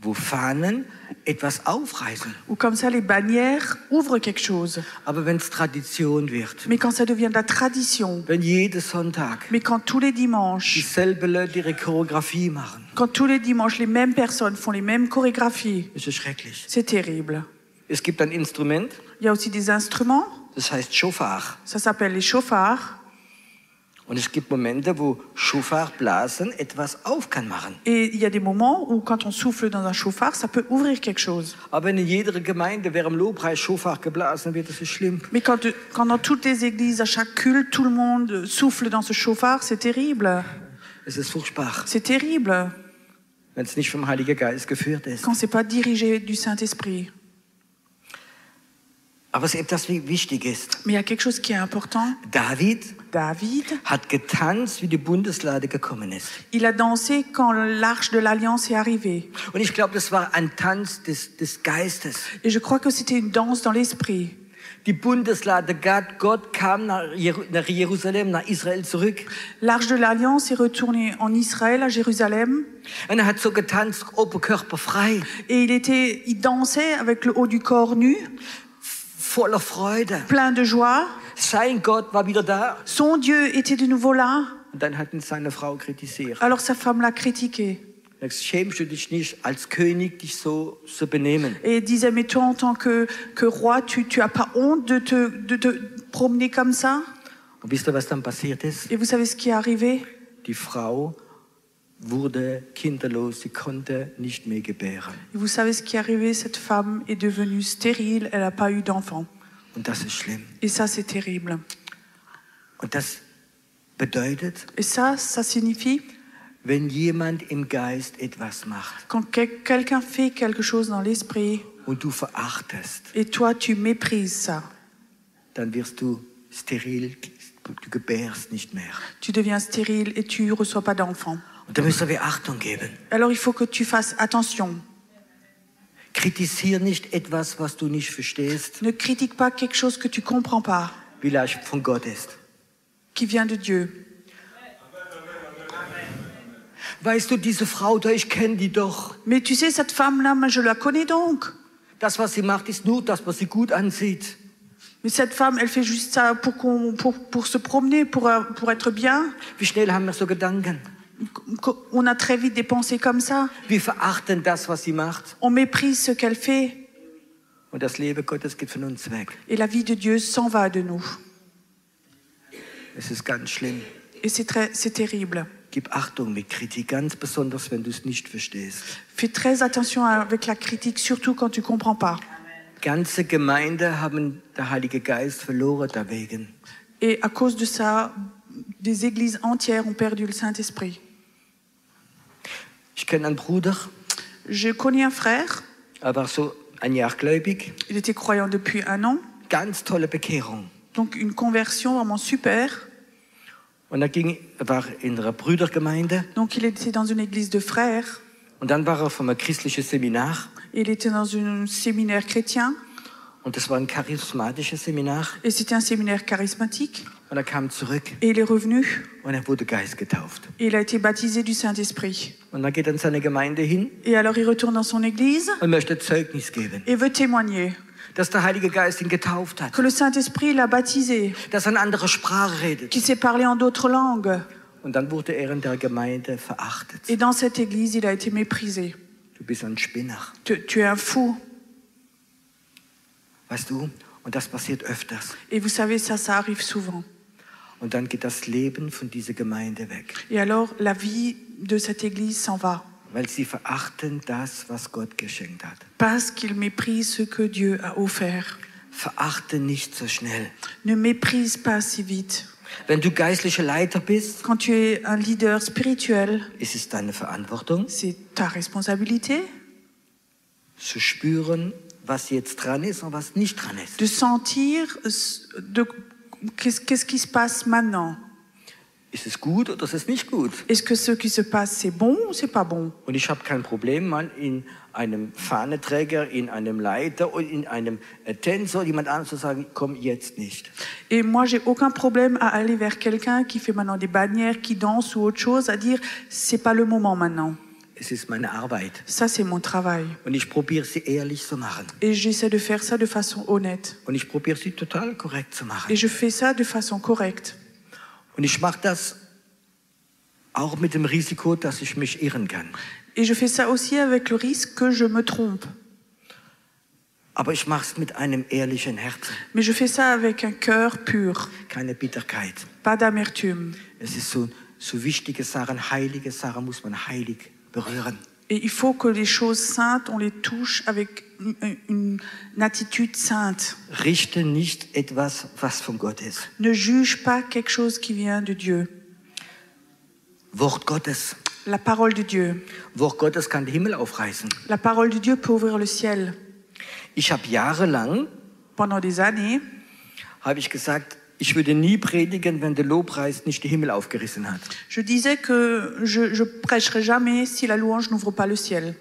wo Fahnen etwas aufreißen. où comme ça, les bannières ouvrent quelque chose. Aber wenn es Tradition wird, Mais quand ça devient de la tradition, wenn jeden Sonntag mais quand tous les dimanches, dieselbe Leute ihre Choreografie machen, quand tous les dimanches, les mêmes personnes font les mêmes chorégraphies, ist es schrecklich. c'est terrible. Es gibt ein Instrument, Il y a aussi des instruments, das heißt Schofar. ça s'appelle les chauffards. Und es gibt Momente, wo Schofartblasen etwas auf kann machen. Et il y a des moments où quand on souffle dans un chauffard, ça peut ouvrir quelque chose. Aber wenn in jeder Gemeinde während dem Lobpreis Schofar geblasen wird, das ist schlimm. Mais quand dans toutes les églises, à chaque culte, tout le monde souffle dans ce chauffard, c'est terrible. Es ist furchtbar. C'est terrible. wenn es nicht vom Heiligen Geist geführt ist. quand c'est pas dirigé du Saint-Esprit. Aber es ist etwas, wie wichtig ist. Mais il y a quelque chose qui est important. David David, hat getanzt, wie die Bundeslade gekommen ist. il a dansé quand l'arche de l'Alliance est arrivée. Und ich glaube, das war ein Tanz des Geistes. Et je crois que c'était une danse dans l'esprit. Die Bundeslade, Gott kam nach Jerusalem, nach Israel zurück. L'arche de l'Alliance est retournée en Israël, à Jérusalem. Und er hat so getanzt, Oberkörper frei, Et il dansait avec le haut du corps nu, voller Freude. plein de joie. Sein Gott war wieder da. Son Dieu était de nouveau là. Und dann hat ihn seine Frau kritisiert. Alors sa femme l'a critiqué. Er sagt, schämst du dich nicht, als König dich so zu benehmen? Et disait, mais toi, en tant que roi, tu as pas honte de te promener comme ça? Und wisst ihr, was dann passiert ist? Et vous savez ce qui est arrivé? Die Frau wurde kinderlos, sie konnte nicht mehr gebären. Et vous savez ce qui est arrivé? Cette femme est devenue stérile, elle n'a pas eu d'enfant. Und das ist schlimm. Et ça, c'est terrible. Und das bedeutet, Et ça signifie, wenn jemand im Geist etwas macht quand quelqu'un fait quelque chose dans l'esprit, und du verachtest, et toi, tu méprises ça, dann wirst du steril, du gebärst nicht mehr. tu deviens stérile et tu ne reçois pas d'enfant. Und da müssen wir Achtung geben. Alors, il faut que tu fasses attention. Kritisier nicht etwas, was du nicht verstehst, Ne critique pas quelque chose que tu ne comprends pas, vielleicht von Gott ist. qui vient de Dieu. Weißt du, diese Frau da, ich kenne die doch. Mais tu sais, cette femme-là, moi, je la connais donc. Das, was sie macht, ist nur das, was sie gut ansieht. Mais cette femme, elle fait juste ça pour se promener, pour être bien. Wie schnell haben wir so Gedanken? On a très vite des pensées comme ça. Wir verachten das, was sie macht. On méprise ce qu'elle fait. Und das Leben Gottes geht von uns weg. Et la vie de Dieu s'en va de nous. Es ist ganz schlimm. Et c'est terrible. Gib Achtung mit Kritik, ganz besonders, wenn du es nicht verstehst. Fais très attention avec la critique, surtout quand tu ne comprends pas. Ganze Gemeinde haben der Heilige Geist verloren deswegen. Et à cause de ça, des églises entières ont perdu le Saint-Esprit. Ich kenne einen Bruder, Je connais un frère, war so ein Jahr gläubig. il était croyant depuis 1 an, Ganz tolle Bekehrung. donc une conversion vraiment super. Und war in einer Brüdergemeinde. Donc il était dans une église de frères, Und dann war vom christlichen Seminar. il était dans un séminaire chrétien, Und das war ein charismatisches Seminar. et c'était un séminaire charismatique, Und er kam zurück et il est revenu, und er wurde Geist getauft. et il a été baptisé du Saint-Esprit. Und dann geht er in seine Gemeinde hin Et alors il retourne dans son église und möchte Zeugnis geben, et veut témoigner dass der Heilige Geist ihn getauft hat, que le Saint-Esprit l'a baptisé, dass er eine andere Sprache redet. qu'il sait parler en d'autres langues. Und dann wurde er in der Gemeinde verachtet. Et dans cette église, il a été méprisé. Du bist ein Spinner, Tu es un fou. weißt du? Und das passiert öfters. Et vous savez, ça arrive souvent. Und dann geht das Leben von dieser Gemeinde weg, Et alors, la vie de cette église s'en va. weil sie verachten das, was Gott geschenkt hat. Parce qu'ils méprisent ce que Dieu a offert. Verachte nicht so schnell. Ne méprise pas si vite. Wenn du geistlicher Leiter bist, Quand tu es un leader spirituel, ist es deine Verantwortung, c'est ta responsabilité zu spüren, was jetzt dran ist und was nicht dran ist. de sentir qu'est-ce qui se passe maintenant. Ist es gut oder ist es nicht gut? Est-ce que ce qui se passe, c'est bon ou c'est pas bon? Und ich habe kein Problem, mal in einem Fahnenträger, in einem Leiter und in einem Tänzer jemand anderes zu sagen, komm jetzt nicht. Et moi, j'ai aucun problème à aller vers quelqu'un qui fait maintenant des bannières, qui danse ou autre chose, à dire c'est pas le moment maintenant. Es ist meine Arbeit. Ça, c'est mon travail. Und ich probiere sie ehrlich zu machen. Et j'essaie de faire ça de façon honnête. Und ich probiere sie total korrekt zu machen. Et je fais ça de façon correcte. Und ich mache das auch mit dem Risiko, dass ich mich irren kann. Et je fais ça aussi avec le risque que je me trompe. Aber ich mache es mit einem ehrlichen Herzen. Mais je fais ça avec un cœur pur, Keine Bitterkeit. pas d'amertume. Es ist so wichtige Sachen, heilige Sachen muss man heilig berühren. Et il faut que les choses saintes, on les touche avec une attitude sainte. Richte nicht etwas, was von Gott ist. Ne juge pas quelque chose qui vient de Dieu. Wort Gottes. La parole de Dieu. Wort Gottes kann den Himmel aufreißen. La parole de Dieu peut ouvrir le ciel. Ich habe jahrelang Pendant des années, habe ich gesagt, ich würde nie predigen, wenn der Lobpreis nicht den Himmel aufgerissen hat. je disais que je prêcherai jamais si la louange n'ouvre pas le ciel.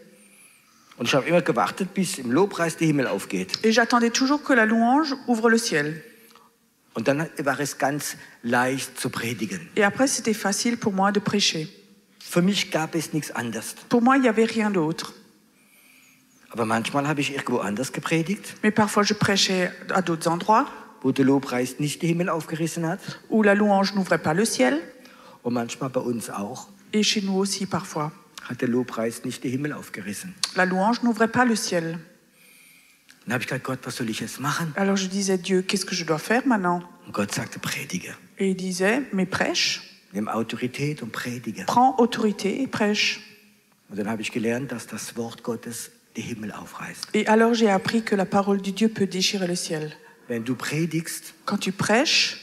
Und ich habe immer gewartet, bis im Lobpreis der Himmel aufgeht. Et j'attendais toujours que la louange ouvre le ciel. Und dann war es ganz leicht zu predigen. Et après, c'était facile pour moi de prêcher. Für mich gab es nichts anderes. Pour moi, il n'y avait rien d'autre. Aber manchmal habe ich irgendwo anders gepredigt, Mais parfois, je prêchais à d'autres endroits wo der Lobpreis nicht den Himmel aufgerissen hat. où la louange n'ouvrait pas le ciel. Und manchmal bei uns auch Et chez nous aussi, parfois. hat der Lobpreis nicht den Himmel aufgerissen. La louange n'ouvrait pas le ciel. Dann habe ich gesagt, Gott, was soll ich jetzt machen? Alors je disais, Dieu, qu'est-ce que je dois faire maintenant? Und Gott sagte, predige. Et il disait, mais prêche, Nimm Autorität und predige. prends autorité et prêche. Und dann habe ich gelernt, dass das Wort Gottes den Himmel aufreißt. Et alors j'ai appris que la parole de Dieu peut déchirer le ciel. Wenn du predigst, Quand tu prêches,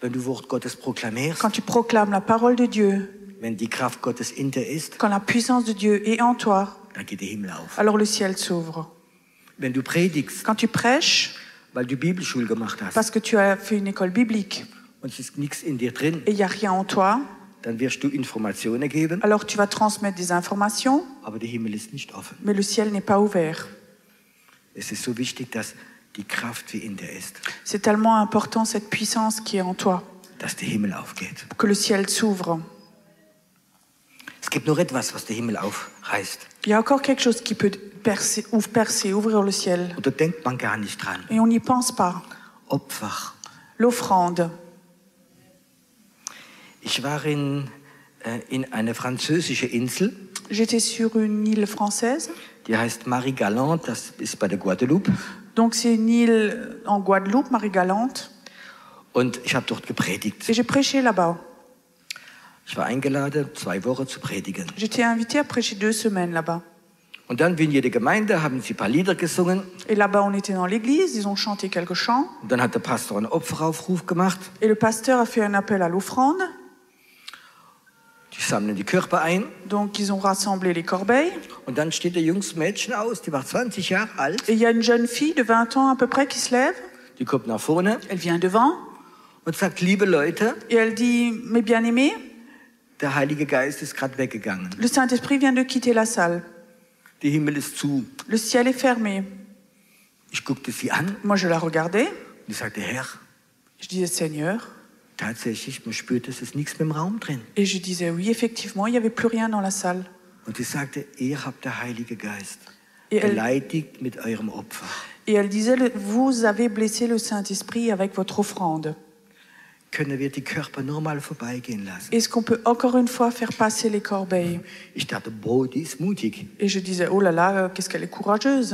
wenn du Wort Gottes proklamierst, quand tu proclames la parole de Dieu, wenn die Kraft Gottes in dir ist, quand la puissance de Dieu est en toi, dann geht der Himmel auf. alors le ciel s'ouvre. Wenn du predigst, Quand tu prêches, weil du Bibelschule gemacht hast parce que tu as fait une école biblique und es ist nichts in dir drin, et il n'y a rien en toi, dann wirst du Informationen geben, alors tu vas transmettre des informations, aber der Himmel ist nicht offen. mais le ciel n'est pas ouvert. Es ist so wichtig, dass die Kraft, wie in dir ist, C'est tellement important cette puissance qui est en toi, dass der Himmel aufgeht. que le ciel s'ouvre. Es gibt nur etwas, was der Himmel aufreißt. Il y a encore quelque chose qui peut percer, ouvrir le ciel. Und da denkt man gar nicht dran. Et on n'y pense pas. Opfer. L'offrande. Ich war in einer französischen Insel, J'étais sur une île française. die heißt Marie-Galante, das ist bei der Guadeloupe. Donc c'est une île en Guadeloupe, Marie-Galante. Und ich habe dort gepredigt. Et j'ai prêché là-bas. Ich war eingeladen, 2 Wochen zu predigen. J'étais invitée à prêcher 2 semaines là-bas. Und dann, wie in jeder Gemeinde, haben sie ein paar Lieder gesungen. Et là-bas, on était dans l'église, ils ont chanté quelques chants. Und dann hat der Pastor einen Opferaufruf gemacht. Et le pasteur a fait un appel à l'offrande. Die sammeln die Körper ein. Donc ils ont rassemblé les corbeilles. Und dann steht ein junges Mädchen aus, die war 20 Jahre alt. Et il y a une jeune fille de 20 ans à peu près qui se lève. Die kommt nach vorne Elle vient devant und sagt, liebe Leute, et elle dit, mes bien-aimés, der Heilige Geist ist gerade weggegangen. le Saint-Esprit vient de quitter la salle. Der Himmel ist zu. Le ciel est fermé. Ich guckte sie an Moi, je la regardais. und ich sagte, Herr, Je disais, Seigneur. tatsächlich, man spürt, es ist nichts mehr im Raum drin. Et je disais, oui, effectivement, il n'y avait plus rien dans la salle. Und sie sagte, ihr habt der Heilige Geist Et elle, beleidigt mit eurem Opfer. et elle disait, vous avez blessé le Saint-Esprit avec votre offrande. Können wir die Körper nur mal vorbeigehen lassen? Est-ce qu'on peut encore une fois faire passer les corbeilles? Ich dachte, boah, die ist mutig. Et je disais, oh là là, qu'est-ce qu'elle est courageuse.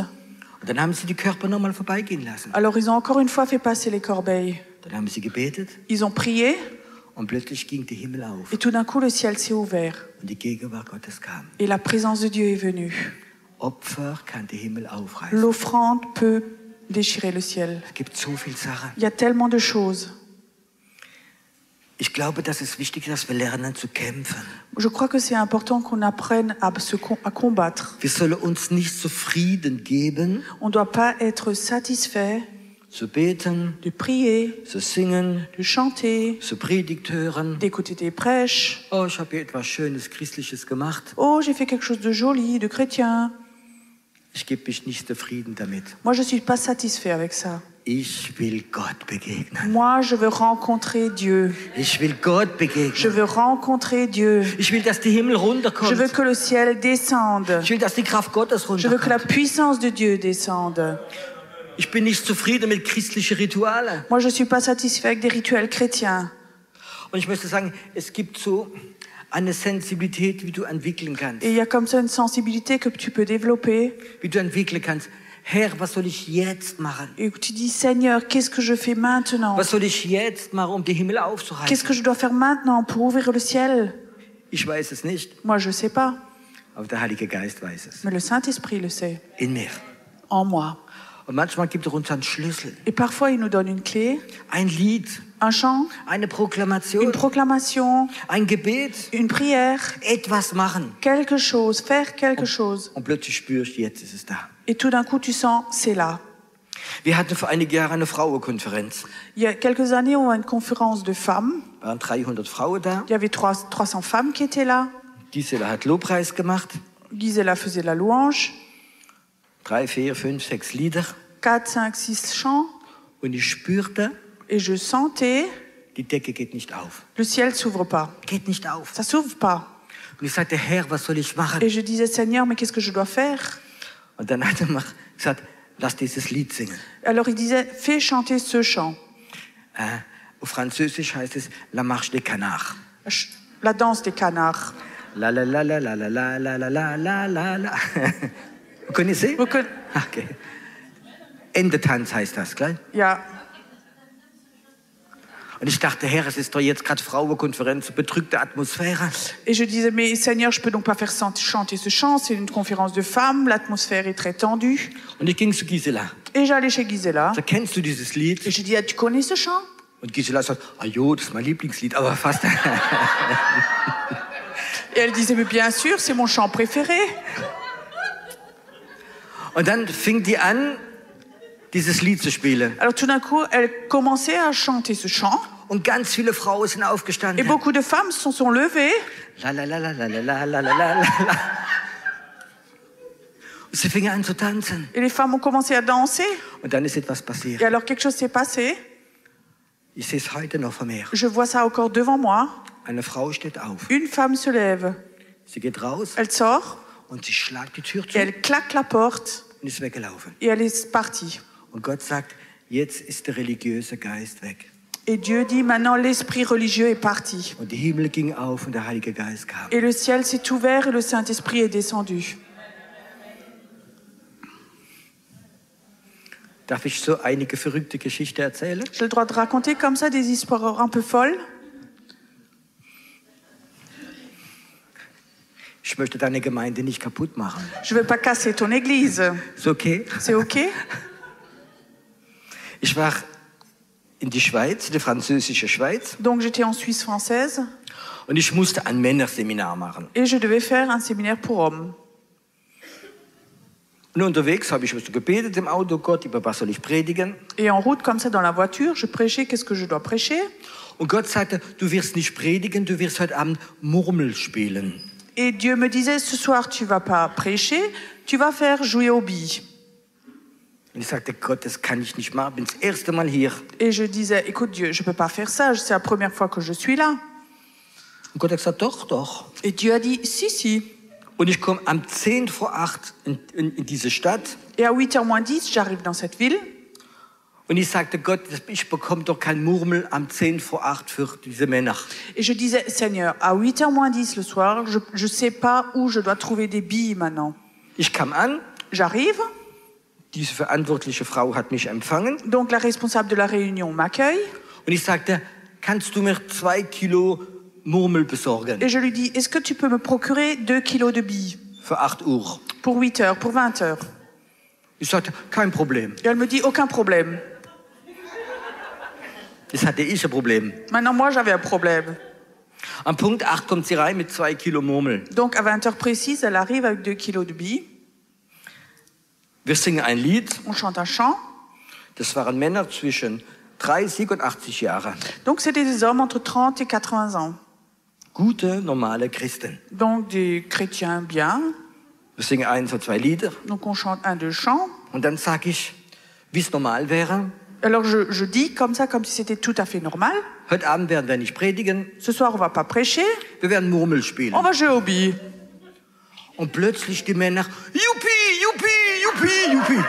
Und dann haben sie die Körper noch mal vorbeigehen lassen. Alors ils ont encore une fois fait passer les corbeilles. Dann haben sie gebetet Ils ont prié und plötzlich ging der Himmel auf et tout d'un coup le ciel s'est ouvert. und die Gegenwart Gottes kam. Et la présence de Dieu est venue. Opfer kann der Himmel aufreißen. L'offrande peut déchirer le ciel. Es gibt so viele Sachen. Il y a tellement de choses. Ich glaube, dass es wichtig ist, dass wir lernen zu kämpfen. Je crois que c'est important qu'on apprenne à combattre. Wir sollen uns nicht zufrieden geben, On ne doit pas être satisfait zu beten, de prier, zu singen, de chanter, zu Predigt hören. d'écouter des prêches. Oh, ich habe hier etwas Schönes, Christliches gemacht. Oh, j'ai fait quelque chose de joli, de chrétien. Ich gebe mich nicht zufrieden damit. Moi, je ne suis pas satisfait avec ça. Ich will Gott begegnen. Moi, je veux rencontrer Dieu. Ich will Gott Je begegnen. veux rencontrer Dieu. Ich will, dass der Himmel Je veux runterkommt. que le ciel descende. Ich will, dass die Kraft Gottes Je veux que la runterkommt. puissance de Dieu descende. Ich bin nicht zufrieden mit christlichen Ritualen. Moi, je ne suis pas satisfait avec des rituels chrétiens. Und ich möchte sagen, es gibt so eine Sensibilität, wie du entwickeln kannst. Et il y a comme ça une sensibilité que tu peux développer. Wie du entwickeln kannst. Herr, was soll ich jetzt machen? Et tu dis, Seigneur, qu'est-ce que je fais maintenant? Was soll ich jetzt machen, um den Himmel Qu'est-ce aufzureißen? que je dois faire maintenant pour ouvrir le ciel? Ich weiß es nicht, Moi, je ne sais pas. aber der Heilige Geist weiß es. Mais le Saint-Esprit le sait. In mir. En moi. Und manchmal gibt er uns einen Schlüssel, Et parfois, il nous donne une clé, ein Lied, un chant, eine une Proklamation, proclamation, ein Gebet, une prière, etwas machen. quelque chose, faire quelque chose. Und plötzlich spürst du, jetzt ist es da. Et tout d'un coup, tu sens, c'est là. Wir hatten vor einigen Jahren eine Frauenkonferenz. Il y a quelques années, on a une conférence de femmes. Es waren 300 Frauen da. Il y avait 300 femmes qui étaient là. Gisela hat Lobpreis gemacht. Gisela faisait la louange. 3, 4, 5, 6 Lieder. 4, 5, 6 chants. Und ich spürte, Et je sentais, die Decke geht nicht auf. le ciel s'ouvre pas. Geht nicht auf. Ça s'ouvre pas. Und ich sagte, Herr, was soll ich machen? Et je disais, Seigneur, mais qu'est-ce que je dois faire? Und dann hat er mir gesagt, lass dieses Lied singen. Alors il disait, fais chanter ce chant. Auf Französisch heißt es La Marche des Canards. La danse des canards. La la la la la la la la la la la la la. Vous connaissez? Okay. Endetanz heißt das, gell? Ja. Und ich dachte, Herr, es ist doch jetzt gerade Frauenkonferenz, bedrückte Atmosphäre. Et je disais, mais Seigneur, je peux donc pas faire chanter ce chant, c'est une conférence de femmes, l'atmosphère est très tendue. Und ich ging zu Gisela. Et j'allais chez Gisela. So, kennst du dieses Lied? Et je dis, ah, tu connais ce chant? Und Gisela sagt, ah jo, das ist mein Lieblingslied, aber fast. Et elle disait, mais bien sûr, c'est mon chant préféré. Und dann fing die an, dieses Lied zu spielen. Alors tout d'un coup, elle commençait à chanter ce chant. Und ganz viele Frauen sind Et aufgestanden. beaucoup de femmes se sont levées. La la la la la la la la la la la. Und sie fingen an zu tanzen. Et les femmes ont commencé à danser. Und dann ist etwas passiert. Et alors quelque chose s'est passé. Ich sehe es heute noch vor mir. Je vois ça encore devant moi. Eine Frau steht auf. Une femme se lève. Sie geht raus Elle sort. und sie schlagt die Tür Et zu elle claque la porte. und ist weggelaufen. Et elle est partie. Und Gott sagt, jetzt ist der religiöse Geist weg. Et Dieu dit, maintenant l'esprit religieux est parti. Und die Himmel ging auf und der Heilige Geist kam. Et le ciel s'est ouvert et le Saint-Esprit est descendu. Darf ich so einige verrückte Geschichten erzählen? J'ai le droit de raconter comme ça des histoires un peu folles. Ich möchte deine Gemeinde nicht kaputt machen. Je ne veux pas casser ton église. Ist okay? C'est OK? Ich war in die Schweiz, die französische Schweiz, Donc j'étais en Suisse française und ich musste ein Männerseminar machen. et je devais faire un séminaire pour hommes. Und unterwegs habe ich so gebetet im Auto, Gott, über was soll ich predigen? Et en route, comme ça, dans la voiture, je prêchais, qu'est-ce que je dois prêcher? Und Gott sagte, du wirst nicht predigen, du wirst heute Abend Murmel spielen. Et Dieu me disait, ce soir, tu vas pas prêcher, tu vas faire jouer aux billes. Und ich sagte, Gott, das kann ich nicht machen, bin das erste Mal hier. Et je disais, écoute Dieu, je peux pas faire ça, c'est la première fois que je suis là. Und Gott hat gesagt, doch, doch. Et Dieu a dit, si, si. Und ich komme am 10 vor 8 in diese Stadt. Et à 8h moins 10, j'arrive dans cette ville. Und ich sagte, Gott, ich bekomme doch kein Murmel am 10 vor 8 für diese Männer. Et je disais, Seigneur, à 8h moins 10 le soir, je sais pas où je dois trouver des billes maintenant. Ich kam an, J'arrive, diese verantwortliche Frau hat mich empfangen. donc la responsable de la réunion m'accueille. Und ich sagte, kannst du mir 2 Kilo Murmel besorgen? Et je lui dis, est-ce que tu peux me procurer 2 kilos de billes Für 8 Uhr. pour 8 heures, pour 20 heures? Ich sagte, kein Problem. Et elle me dit, aucun problème. Das hatte ich ein Problem. Maintenant, moi, j'avais un problème. Am Punkt 8 kommt sie rein mit 2 Kilo Murmel. Donc, à 20 heures précises, elle arrive avec 2 kilos de billes. Wir singen ein Lied. On chante un chant. Das waren Männer zwischen 30 und 80 Jahren. Donc, c'était des hommes entre 30 et 80 ans. Gute, normale Christen. Donc, des chrétiens bien. Wir singen 1 oder 2 Lieder. Donc, on chante un, deux chants. Und dann sage ich, wie es normal wäre. Alors, je dis comme ça, comme si c'était tout à fait normal. Heute Abend werden wir nicht predigen. Ce soir, on va pas prêcher. Wir werden Murmel spielen. On va jouer aux billes. Und plötzlich die Männer, Juppie, Juppie, Juppie, Juppie.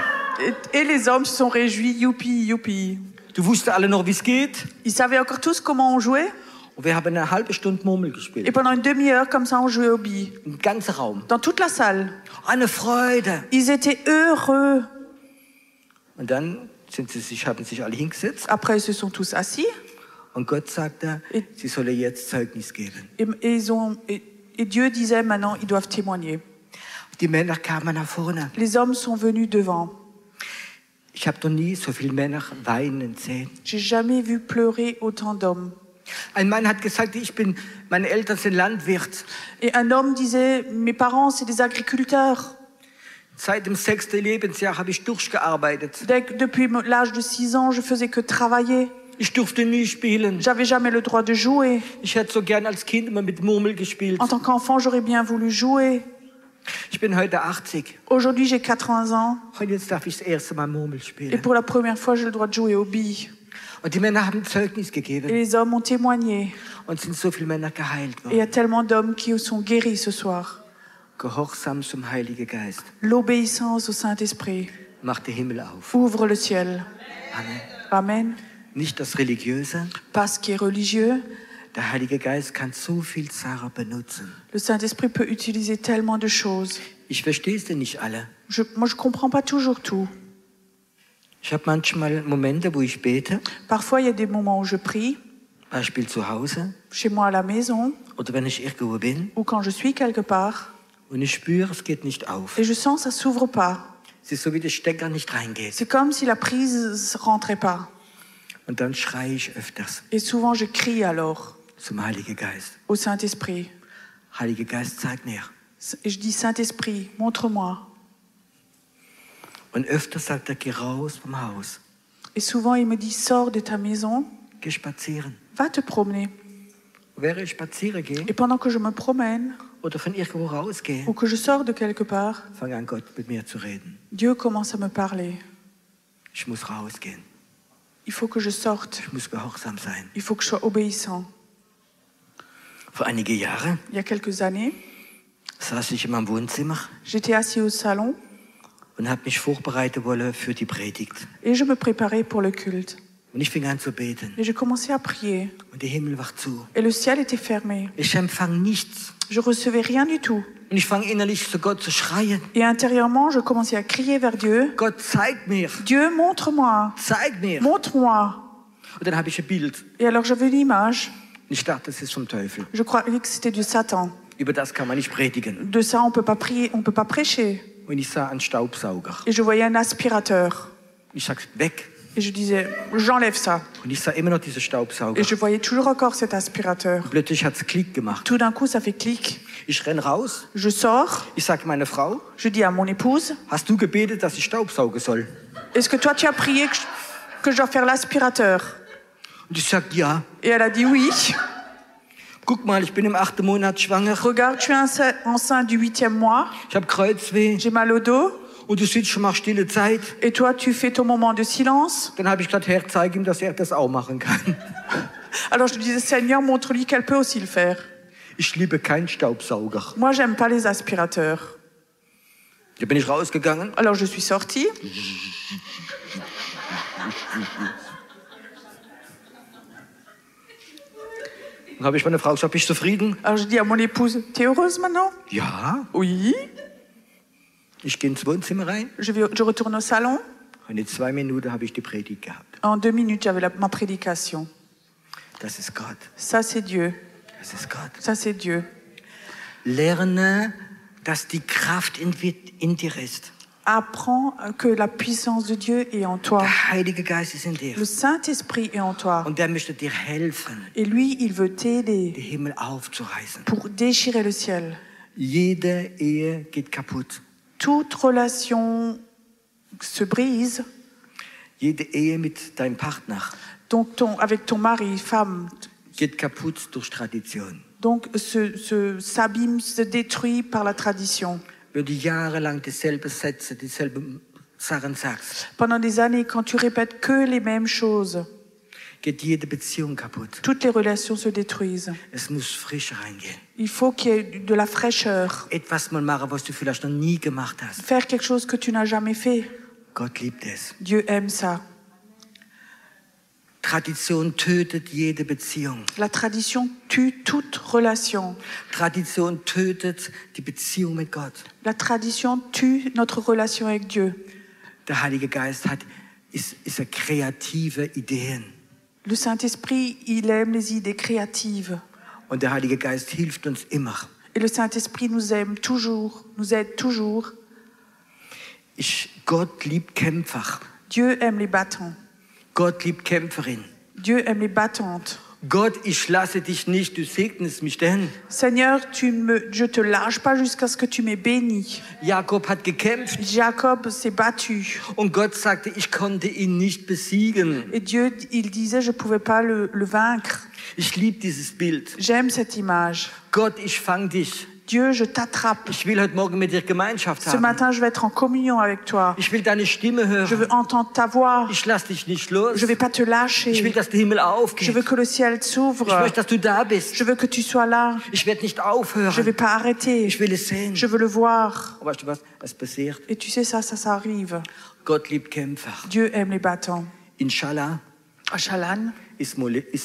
Et les hommes se sont réjouis. Youpi, youpi. Du wusstest alle noch, wie es geht. Ils savaient encore tous comment on jouait. Und wir haben eine halbe Stunde Murmel Et gespielt. pendant une demi-heure, comme ça, on jouait aux billes. Im ganzen Raum. Dans toute la salle. Eine Freude. Ils étaient heureux. Und dann haben sich alle hingesetzt. Après, ils se sont tous assis. Und Gott sagte, sie sollen jetzt Zeugnis geben. Et Dieu disait, maintenant, ils doivent témoigner. Die Männer kamen nach vorne. Les hommes sont venus devant. Ich habe noch nie so viele Männer weinen sehen. J'ai jamais vu pleurer autant d'hommes. Ein Mann hat gesagt, meine Eltern sind Landwirt. Et un homme disait, mes parents, c'est des agriculteurs. Seit dem 6. Lebensjahr habe ich durchgearbeitet. Depuis l'âge de 6 ans, je faisais que travailler. Ich durfte nie spielen. J'avais jamais le droit de jouer. Ich hätte so gern als Kind immer mit Murmel gespielt. En tant qu'enfant, j'aurais bien voulu jouer. Ich bin heute 80. Aujourd'hui, j'ai 80 ans. Und jetzt darf ich das erste Mal Murmel Et spielen. pour la première fois, j'ai le droit de jouer aux billes. Und die Männer haben Zeugnis Et gegeben. les hommes ont témoigné. Und sind so viele Männer geheilt Et il y a worden. tellement d'hommes qui sont guéris ce soir. Gehorsam zum Heiligen Geist L'obéissance au Saint-Esprit macht den Himmel auf. ouvre le ciel. Amen. Amen. Nicht das Religiöse. Pas ce qui est religieux. Der Heilige Geist kann so viel Sachen benutzen. Le Saint-Esprit peut utiliser tellement de choses. Ich verstehe es denn nicht alle. Moi, je comprends pas toujours tout. Ich habe manchmal Momente, wo ich bete, Parfois, il y a des moments où je prie, Beispiel zu Hause chez moi à la maison, oder wenn ich irgendwo bin ou quand je suis quelque part, und ich spüre, es geht nicht auf. et je sens ça s'ouvre pas. Es ist so, wie der Stecker nicht reingeht. C'est comme si la prise rentrait pas. Und dann schreie ich öfters Et souvent, je crie alors zum Heiligen Geist. au Saint-Esprit. Heiliger Geist, zeig mir. Et je dis, Saint-Esprit, montre-moi. Und öfter sagt er, geh raus vom Haus. Et souvent, il me dit, sors de ta maison, Geh spazieren. va te promener. Während ich spazieren gehe Et pendant que je me promène, oder von irgendwo rausgehe, ou que je sors de quelque part, fange an, Gott mit mir zu reden. Dieu commence à me parler. Ich muss rausgehen. Il faut que je sorte. Ich muss gehorsam sein. Il faut que je sois obéissant. Vor einige Jahre Il y a quelques années, saß ich in meinem Wohnzimmer j'étais assis au salon und habe mich vorbereiten wollen für die Predigt. et je me préparais pour le culte. Und ich fing an zu beten. Et j'ai commencé à prier. Und der Himmel war zu. Et le ciel était fermé. Ich empfang nichts. Je recevais rien du tout. Und ich fange innerlich zu Gott zu schreien. Et intérieurement, je commençais à crier vers Dieu. Gott, zeig mir. Dieu, montre-moi. Zeig mir. Montre-moi. Und dann habe ich ein Bild. Et alors j'avais une image. Und ich dachte, das ist vom Teufel. Je croyais que c'était du Satan. Über das kann man nicht predigen. De ça, on peut pas prier, on peut pas prêcher. Und ich sah einen Staubsauger. Et je voyais un aspirateur. Ich sag, weg. Et je disais, j'enlève ça. Und ich sah immer noch diesen Staubsauger. Et je voyais toujours encore cet aspirateur. Plötzlich hat es Klick gemacht. Tout d'un coup, ça fait clic. Ich renn raus. Je sors. Ich sage meiner Frau, Je dis à mon épouse, hast du gebetet, dass ich Staubsaugen soll? est-ce que toi, tu as prié que je dois faire l'aspirateur? Und ich sag, ja. Et elle a dit oui. Guck mal, ich bin im 8. Monat schwanger. Regarde, tu es enceinte du 8e mois. Ich habe Kreuzweh. J'ai mal au dos. Und du sitzt schon mal stille Zeit. Et toi, tu fais ton moment de silence. Dann habe ich gesagt, Herr, zeig ihm, dass er das auch machen kann. Alors je lui disais, Seigneur, montre-lui qu'elle peut aussi le faire. Ich liebe keinen Staubsauger. Moi, j'aime pas les aspirateurs. Da bin ich rausgegangen. Alors je suis sortie. Dann habe ich meine Frau gesagt, bist du zufrieden? Alors je dis à mon épouse, t'es heureuse maintenant? Ja. Oui. Ich gehe ins Wohnzimmer rein. Je retourne au salon. Und in 2 Minuten habe ich die Predigt gehabt. En 2 minutes, j'avais ma prédication. Das ist Gott. Ça, c'est Dieu. Das ist Gott. Ça, c'est Dieu. Lerne, dass die Kraft in dir ist. Apprends que la puissance de Dieu est en toi. Der Heilige Geist ist in dir. Le Saint-Esprit est en toi. Und der möchte dir helfen, Et lui, il veut den t'aider Himmel aufzureißen. pour déchirer le ciel. Jede Ehe geht kaputt. Toute relation se brise. Jede Ehe mit deinem Partner Donc avec ton mari, femme. geht kaputt durch Tradition. Donc s'abîme, se détruit par la tradition. Wenn du jahrelang dieselben Sätze, dieselben Sachen sagst, Pendant des années, quand tu répètes que les mêmes choses, geht jede Beziehung kaputt. toutes les relations se détruisent. Es muss frisch reingehen. Il faut qu'il y ait de la fraîcheur. Etwas mal machen, was du vielleicht noch nie gemacht hast. Faire quelque chose que tu n'as jamais fait. Gott liebt es. Dieu aime ça. Tradition tötet jede Beziehung. La tradition tue toute relation. Tradition tötet die Beziehung mit Gott. La tradition tue notre relation avec Dieu. Der Heilige Geist ist kreative Ideen. Le Saint-Esprit, il aime les idées créatives. Und der Heilige Geist hilft uns immer. Et le Saint-Esprit nous aime toujours, nous aide toujours. Gott liebt Kämpfer. Dieu aime les battants. Gott liebt Kämpferin. Dieu aime les battantes. Gott, ich lasse dich nicht, du segnest mich denn. Seigneur, je te lâche pas jusqu'à ce que tu m'aies béni. Jakob hat gekämpft Jacob s'est battu. und Gott sagte, ich konnte ihn nicht besiegen. Et Dieu, il disait, je pouvais pas le vaincre. Ich liebe dieses Bild. J'aime cette image. Gott, ich fang dich. Dieu, je t'attrape. Ich will heute Morgen mit dir Gemeinschaft Ce haben. matin, je vais être en communion avec toi. Ich will deine Stimme Je veux hören. entendre ta voix. Ich lass dich nicht los. Je vais pas te Ich will, lâcher. dass der Himmel Je aufgeht. veux que le ciel Ich s'ouvre. möchte, dass du da bist. Je veux que tu sois là. Ich werde nicht Je vais aufhören. pas arrêter. Ich will es sehen. Je veux le voir. Und weißt du was? Es passiert. Et tu sais, ça arrive. Gott liebt Kämpfer. Dieu aime les battants. Inshallah À Chalan, ist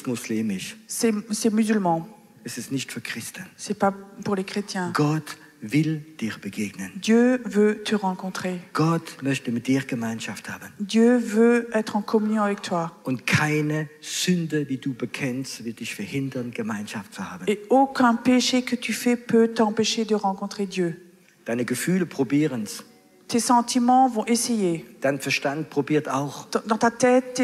muslimisch. c'est musulman. Es ist nicht für Christen. C'est pas pour les chrétiens. Gott will dir begegnen. Dieu veut te rencontrer. Gott möchte mit dir Gemeinschaft haben. Dieu veut être en communion avec toi. Und keine Sünde, die du bekennst, wird dich verhindern, Gemeinschaft zu haben. Et aucun péché que tu fais peut t'empêcher de rencontrer Dieu. Deine Gefühle probieren's. Tes sentiments vont essayer. Dein Verstand probiert auch. Dans ta tête,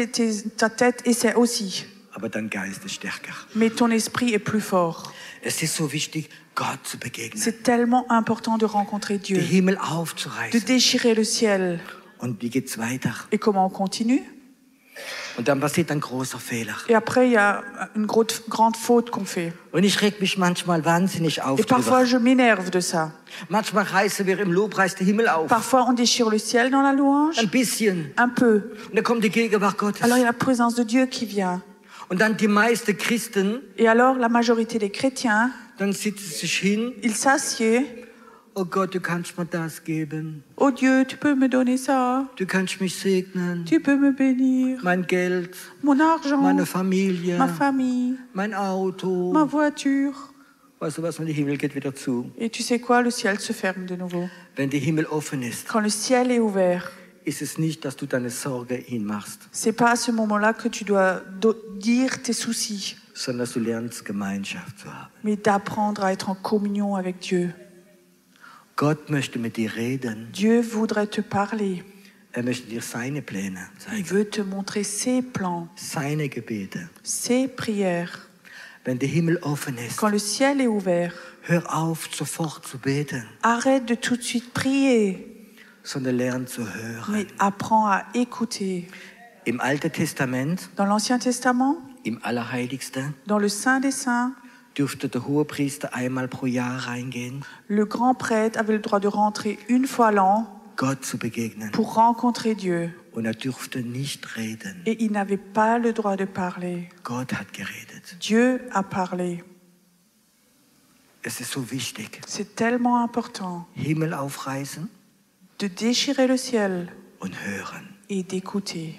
ta tête essaie aussi. Aber dein Geist ist stärker. Mais ton esprit est plus fort. Es ist so wichtig, Gott zu begegnen. C'est tellement important de rencontrer Den Dieu. Himmel De aufzureißen. déchirer le ciel. Und wie geht's weiter? Et comment on continue? Und dann passiert ein großer Fehler. Et après, il y a une grande faute qu'on fait. Und ich reg mich manchmal wahnsinnig auf Et parfois, drüber. je m'énerve de ça. Manchmal reißen wir im Lobpreis den Himmel auf. Parfois, on déchire le ciel dans la louange. Ein bisschen. Un peu. Und dann kommt die Gegenwart Gottes. Alors, il y a la présence de Dieu qui vient. Und dann die meisten Christen, Et alors, la majorité des chrétiens, dann sitzen sie sich hin. ils s'assiedent. Oh Gott, du kannst mir das geben. Oh Dieu, tu peux me donner ça. Du kannst mich segnen. Tu peux me bénir. Mein Geld, Mon argent, meine Familie, ma famille, mein Auto. ma voiture. Weißt du was, und der Himmel geht wieder zu. Et tu sais quoi, le ciel se ferme de nouveau. Wenn der Himmel offen ist, Quand le ciel est ouvert, ist es nicht, dass du deine Sorge hinmachst, c'est pas à ce moment-là que tu dois dire tes soucis, sondern dass du lernst, Gemeinschaft zu haben. mais d'apprendre à être en communion avec Dieu. Gott möchte mit dir reden. Dieu voudrait te parler. Möchte dir seine Pläne Il zeigen, veut te montrer ses plans, seine Gebete. ses prières. Wenn der Himmel offen ist, Quand le ciel est ouvert, hör auf, sofort zu beten, arrête de tout de suite prier, sondern lern zu hören. mais apprends à écouter. Im Alten Testament, Dans l'Ancien Testament, im Allerheiligsten, dans le Saint des Saints, durfte der Hohepriester einmal pro Jahr reingehen, le grand prêtre avait le droit de rentrer une fois l'an Gott zu begegnen. pour rencontrer Dieu. Und durfte nicht reden. Et il n'avait pas le droit de parler. Gott hat geredet. Dieu a parlé. Es ist so wichtig. C'est tellement important Himmel aufreißen de déchirer le ciel und hören. et d'écouter.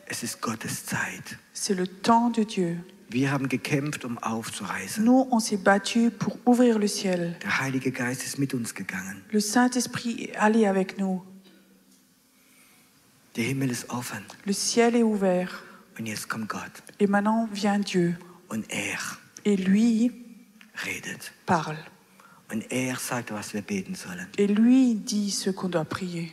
Es ist Gottes Zeit. C'est le temps de Dieu. Wir haben gekämpft, aufzureißen. Nous, on s'est battus pour ouvrir le ciel. Der Heilige Geist ist mit uns gegangen. Le Saint-Esprit est allé avec nous. Der Himmel ist offen. Le ciel est ouvert. Und jetzt kommt Gott. Et maintenant vient Dieu. Und Et lui redet. parle. Und sagt, was wir beten sollen. Et lui dit ce qu'on doit prier.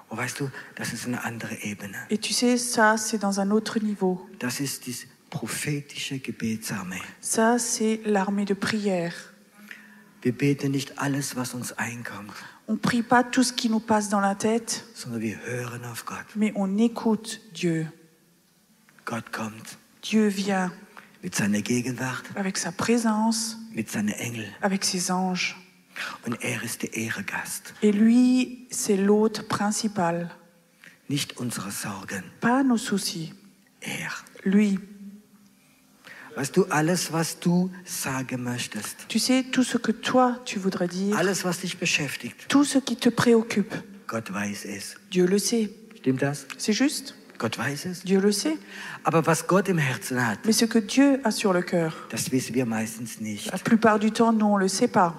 Und weißt du, das ist eine andere Ebene. Et tu sais, ça, c'est dans un autre niveau. Das ist die prophetische Gebetsarmee. Ça, c'est l'armée de prière. Wir beten nicht alles, was uns einkommt, On ne prie pas tout ce qui nous passe dans la tête, sondern wir hören auf Gott. mais on écoute Dieu. Gott kommt Dieu vient mit seiner Gegenwart, avec sa présence, mit seinen Engeln. avec ses anges. Und ist der Ehrengast. Et lui, c'est l'hôte principal. Nicht unsere Sorgen. Pas nos soucis. Lui. Weißt du, alles, was du sagen möchtest, Tu sais, tout ce que toi, tu voudrais dire, alles, was dich beschäftigt, tout ce qui te préoccupe, Gott weiß es. Dieu le sait. Stimmt das? C'est juste. Gott weiß es. Dieu le sait. Aber was Gott im Herzen hat, Mais ce que Dieu a sur le cœur, das wissen wir meistens nicht. la plupart du temps, nous, on ne le sait pas.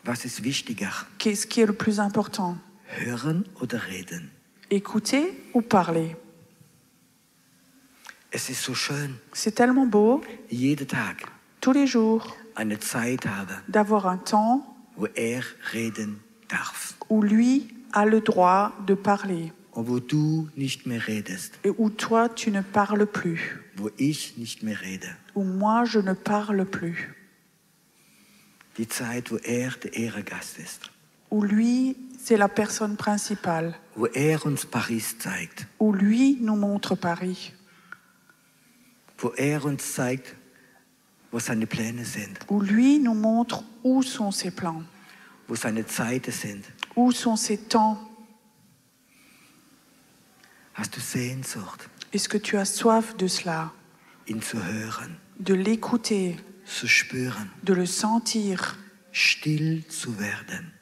Was ist wichtiger? Qu'est-ce qui est le plus important? Hören oder reden? Écouter ou parler? Es ist so schön, C'est tellement beau, jeden Tag tous les jours, eine Zeit habe, d'avoir un temps wo reden darf. où lui a le droit de parler. und wo du nicht mehr redest, et où toi, tu ne parles plus, wo ich nicht mehr rede. où moi, je ne parle plus, Die Zeit, wo er der Ehrengast ist, où lui, c'est la personne principale, wo er uns Paris zeigt, où lui nous montre Paris, wo er uns zeigt, wo seine Pläne sind, où lui nous montre où sont ses plans, wo seine Zeiten sind. où sont ses temps. Hast du Sehnsucht, Est-ce que tu as soif de cela, ihn zu hören, de l'écouter, zu spüren, de le sentir, still zu werden?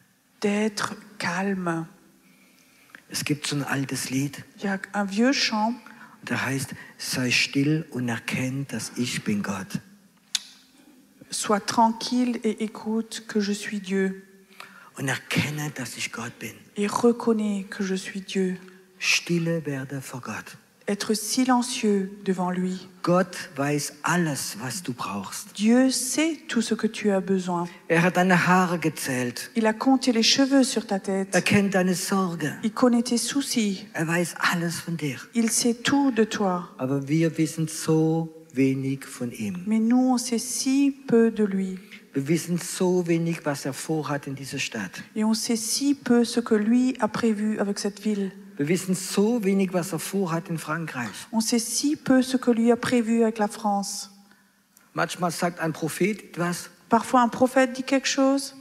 d'être calme? Es gibt so ein altes Lied, Il y a un vieux chant, der heißt, sei still und erkenn, dass ich bin Gott. sois tranquille et écoute que je suis Dieu, Und erkenne, dass ich Gott bin. et reconnais que je suis Dieu. Stille werde vor Gott. Être silencieux devant lui. Gott weiß alles, was du brauchst. Dieu sait tout ce que tu as besoin. Er hat deine Haare gezählt. Il a compté les cheveux sur ta tête. Er kennt deine Sorge. Il connaît tes soucis. Er weiß alles von dir. Il sait tout de toi. Aber wir wissen so wenig von ihm. Mais nous, on sait si peu de lui. Wir wissen so wenig, was er vorhat in dieser Stadt. Et on sait si peu ce que lui a prévu avec cette ville. Wir wissen so wenig, was er vorhat in Frankreich. On sait si peu ce que lui a prévu avec la France. Manchmal sagt ein Prophet etwas Parfois, un prophète dit quelque chose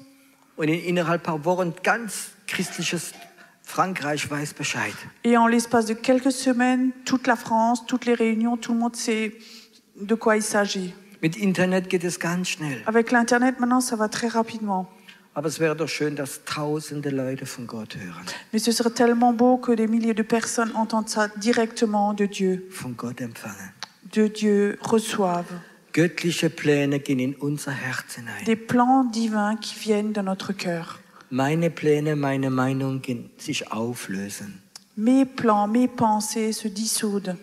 und innerhalb ein paar Wochen ganz christliches Frankreich weiß Bescheid. et en l'espace de quelques semaines, toute la France, toutes les réunions, tout le monde sait de quoi il s'agit. Mit Internet geht es ganz schnell. Avec l'Internet, maintenant, ça va très rapidement. Aber es wäre doch schön, dass tausende Leute von Gott hören, Mais ce serait tellement beau que des milliers de personnes entendent ça directement de Dieu. von Gott empfangen. De Dieu reçoivent. Göttliche Pläne gehen in unser Herz hinein. Des plans divins qui viennent de notre cœur. Meine Pläne, meine Meinung gehen sich auflösen. Mes plans, mes pensées se dissoudent.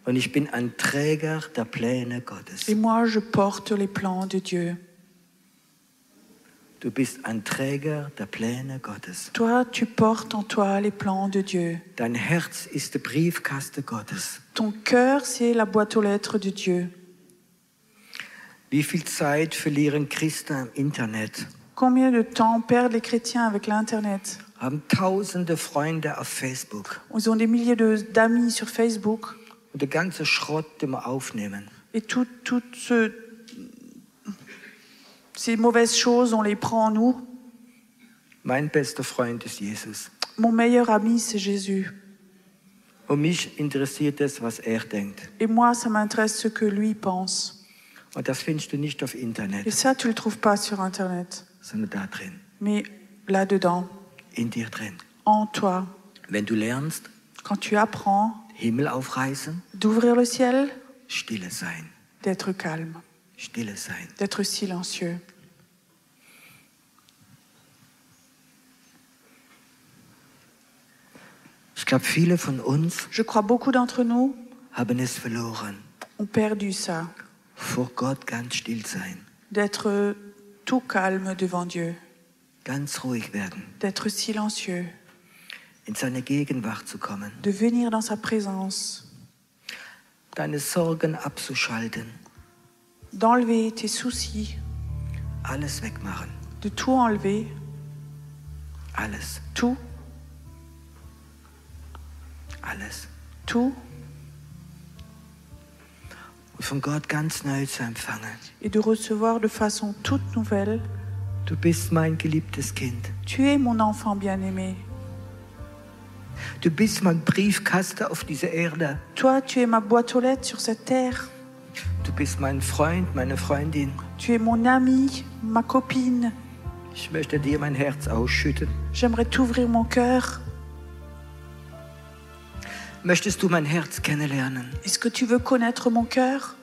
Und ich bin ein Träger der Pläne Gottes. Et moi, je porte les plans de Dieu. Du bist ein Träger der Pläne Gottes. Toi, tu portes en toi les plans de Dieu. Dein Herz ist der Briefkasten Gottes. Ton cœur, c'est la boîte aux lettres de Dieu. Wie viel Zeit verlieren Christen im Internet? Combien de temps perdent les chrétiens avec l'Internet? Haben tausende Freunde auf Facebook. Ils ont des milliers d'amis sur Facebook. Und der ganze Schrott, den wir aufnehmen. Et ces mauvaises choses, on les prend en nous. Mein bester Freund ist Jesus. Mon meilleur ami, c'est Jésus. Und mich interessiert es, was er denkt. Et moi, ça m'intéresse ce que lui pense. Und das findest du nicht auf Et Internet, ça, tu le trouves pas sur Internet. sondern da drin, Mais là-dedans, in dir drin. en toi, Wenn du lernst, quand tu apprends Himmel aufreißen, d'ouvrir le ciel, stille sein, d'être calme, stille sein. d'être silencieux. Ich glaube, viele von uns Je crois beaucoup d'entre nous haben es verloren. ont perdu ça, Vor Gott ganz still sein, d'être tout calme devant Dieu, ganz ruhig werden, d'être silencieux, in seine Gegenwart zu kommen, de venir dans sa présence, deine Sorgen abzuschalten, d'enlever tes soucis, alles wegmachen, de tout enlever, alles, tout, alles. tout, Und von Gott ganz neu zu empfangen. et de recevoir de façon toute nouvelle. Du bist mein geliebtes Kind. Tu es mon enfant bien-aimé. Du bist mein Briefkasten auf dieser Erde. Toi, tu es ma boîte aux lettres sur cette terre. Du bist mein Freund, meine Freundin. Tu es mon ami, ma copine. Ich möchte dir mein Herz ausschütten. J'aimerais t'ouvrir mon cœur. Möchtest du mein Herz kennenlernen? Est-ce que tu veux connaître mon cœur?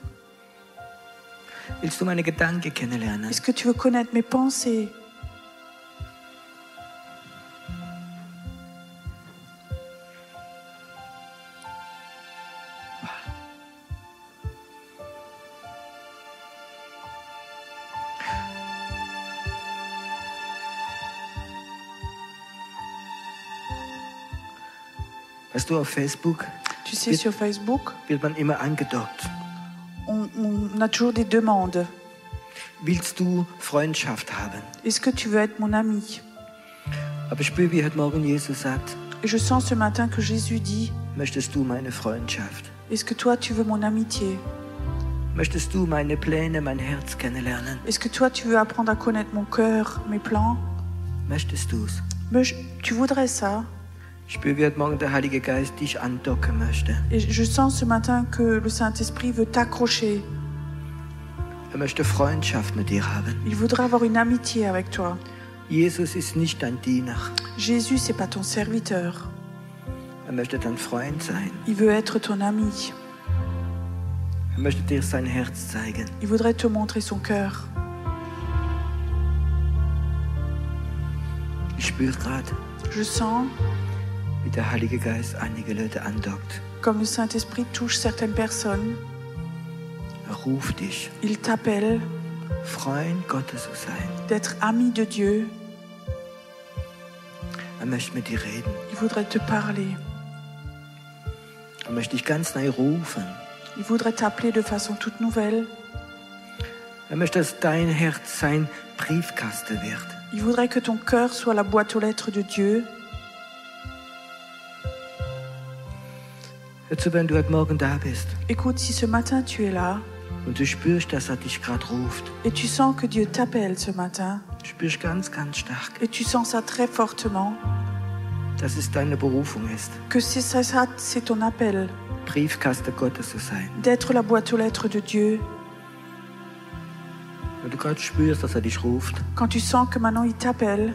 Willst du meine Gedanken kennenlernen? Est-ce que tu veux connaître mes pensées? Weißt du, auf Facebook Tu sais, sur Facebook, wird man immer angedockt. on a toujours des demandes. Willst du Freundschaft haben? Est-ce que tu veux être mon ami? Aber ich spüre, wie heute Morgen Jesus sagt, Et je sens ce matin que Jésus dit, möchtest du meine Freundschaft? est-ce que toi, tu veux mon amitié? Möchtest du meine Pläne, mein Herz kennenlernen? Est-ce que toi, tu veux apprendre à connaître mon cœur, mes plans? Möchtest du's? Tu voudrais ça? Ich spüre, wie heute Morgen der Heilige Geist dich andocken möchte. Et je sens ce matin que le Saint-Esprit veut t'accrocher. Möchte Freundschaft mit dir haben. Il voudrait avoir une amitié avec toi. Jesus ist nicht dein Diener. Jésus, c'est pas ton serviteur. Möchte dein Freund sein. Il veut être ton ami. Möchte dir sein Herz zeigen. Il voudrait te montrer son cœur. Ich spüre gerade, Je sens wie der Heilige Geist einige Leute andockt. comme le Saint-Esprit touche certaines personnes. Ruft dich, Il t'appelle Freund Gottes zu sein. d'être ami de Dieu. Möchte mit dir reden. Il voudrait te parler. Möchte dich ganz neu rufen. Il voudrait t'appeler de façon toute nouvelle. Möchte, dass dein Herz sein Briefkasten wird. Il voudrait que ton cœur soit la boîte aux lettres de Dieu. Hör zu, wenn du heute Morgen da bist Écoute, si ce matin tu es là und du spürst, dass dich gerade ruft. et tu sens que Dieu t'appelle ce matin Spürst ganz, ganz stark, et tu sens ça très fortement, dass es deine Berufung ist, que c'est ça, c'est ton appel, Briefkasten Gottes zu sein. d'être la boîte aux lettres de Dieu. Wenn du gerade spürst, dass dich ruft, Quand tu sens que maintenant il t'appelle,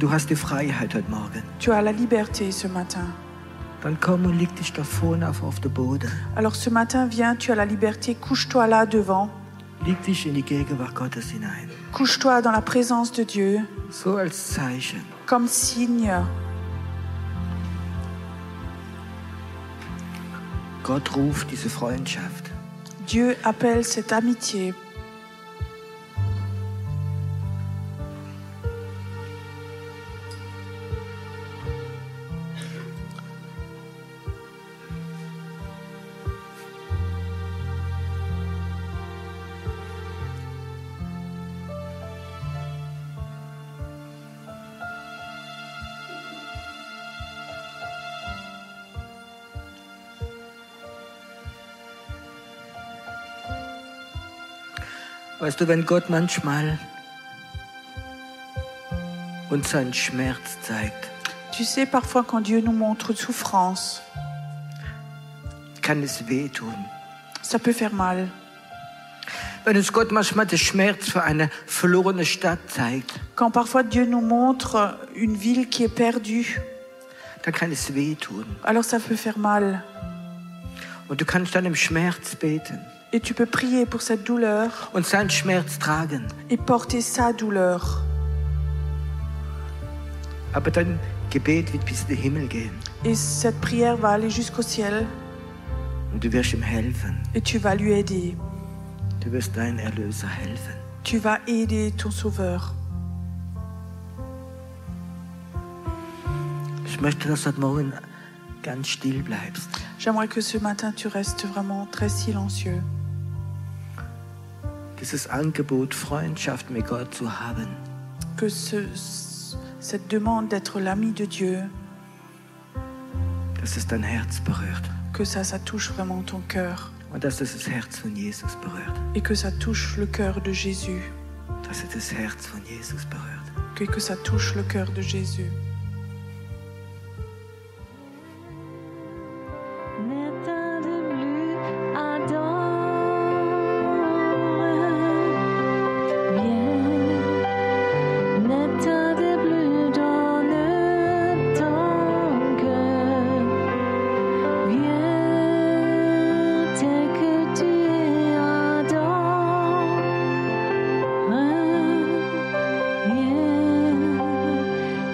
du hast die Freiheit heute Morgen. tu as la liberté ce matin. Dann komm und leg dich da vorne auf den Boden. Alors ce matin, viens, tu as la liberté, couche-toi là devant, Leg dich in die Gegenwart Gottes hinein. couche-toi dans la présence de Dieu, So als Zeichen. comme signe. Gott ruft diese Freundschaft. Dieu appelle cette amitié. Weißt du, wenn Gott manchmal uns seinen Schmerz zeigt, Tu sais, parfois quand Dieu nous montre souffrance, kann es wehtun. ça peut faire mal. Wenn uns Gott manchmal den Schmerz für eine verlorene Stadt zeigt, Quand parfois Dieu nous montre une ville qui est perdue, dann kann es wehtun. alors ça peut faire mal. Und du kannst dann im Schmerz beten Et tu peux prier pour cette douleur und seinen Schmerz tragen. et porter sa douleur. Aber dein Gebet wird bis in den Himmel gehen. Et cette prière va aller jusqu'au ciel Und du wirst ihm helfen. et tu vas lui aider. Du wirst deinen Erlöser helfen. Tu vas aider ton Sauveur. Ich möchte, dass du heute Morgen ganz still bleibst. J'aimerais que ce matin tu restes vraiment très silencieux. Dieses Angebot, Freundschaft mit Gott zu haben, Que cette demande d'être l'ami de Dieu, dass es dein Herz berührt. que ça touche vraiment ton cœur. Und dass es das Herz von Jesus berührt. Et que ça touche le cœur de Jésus. Dass es das Herz von Jesus berührt. Que ça touche le cœur de Jésus.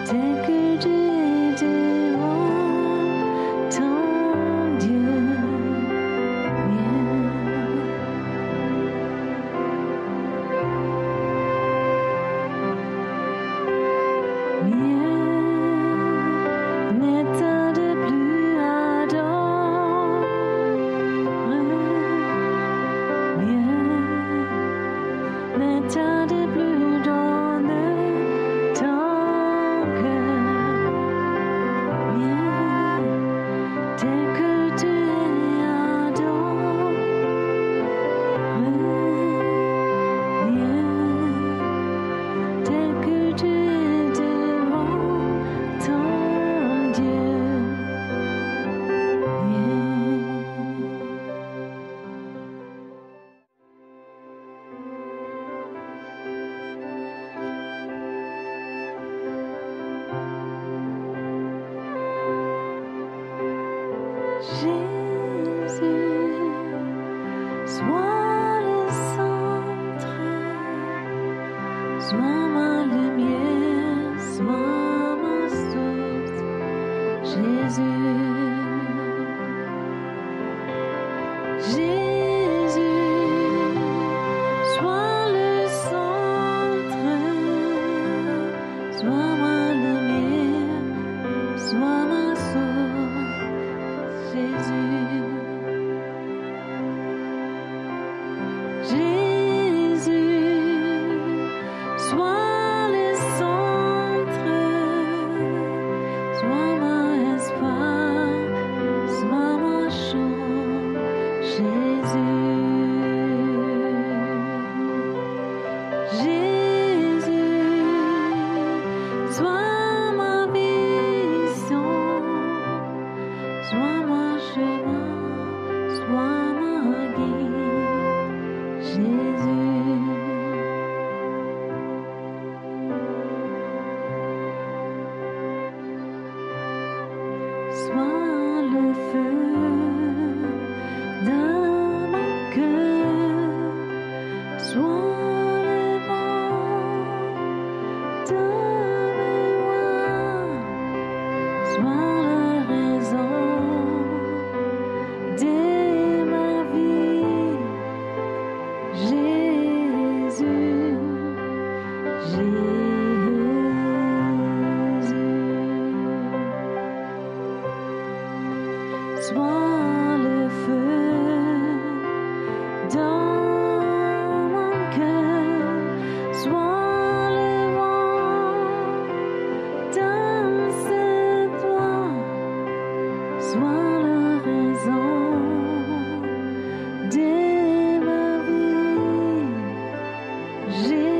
Take sois le centre, sois ma lumière, sois ma source, Jésus. Sois le centre, sois ma lumière, sois ma source, Jésus. Sois le centre, sois mon espoir, sois ma chance, sois ma vision, sois mon chemin, sois ma guide, sois le feu dans mon cœur, sois le vent dans mes voies, sois la raison de ma vie, Jésus. Sois le feu dans mon cœur, sois le vent dans cette voie, sois la raison de ma vie, Jésus.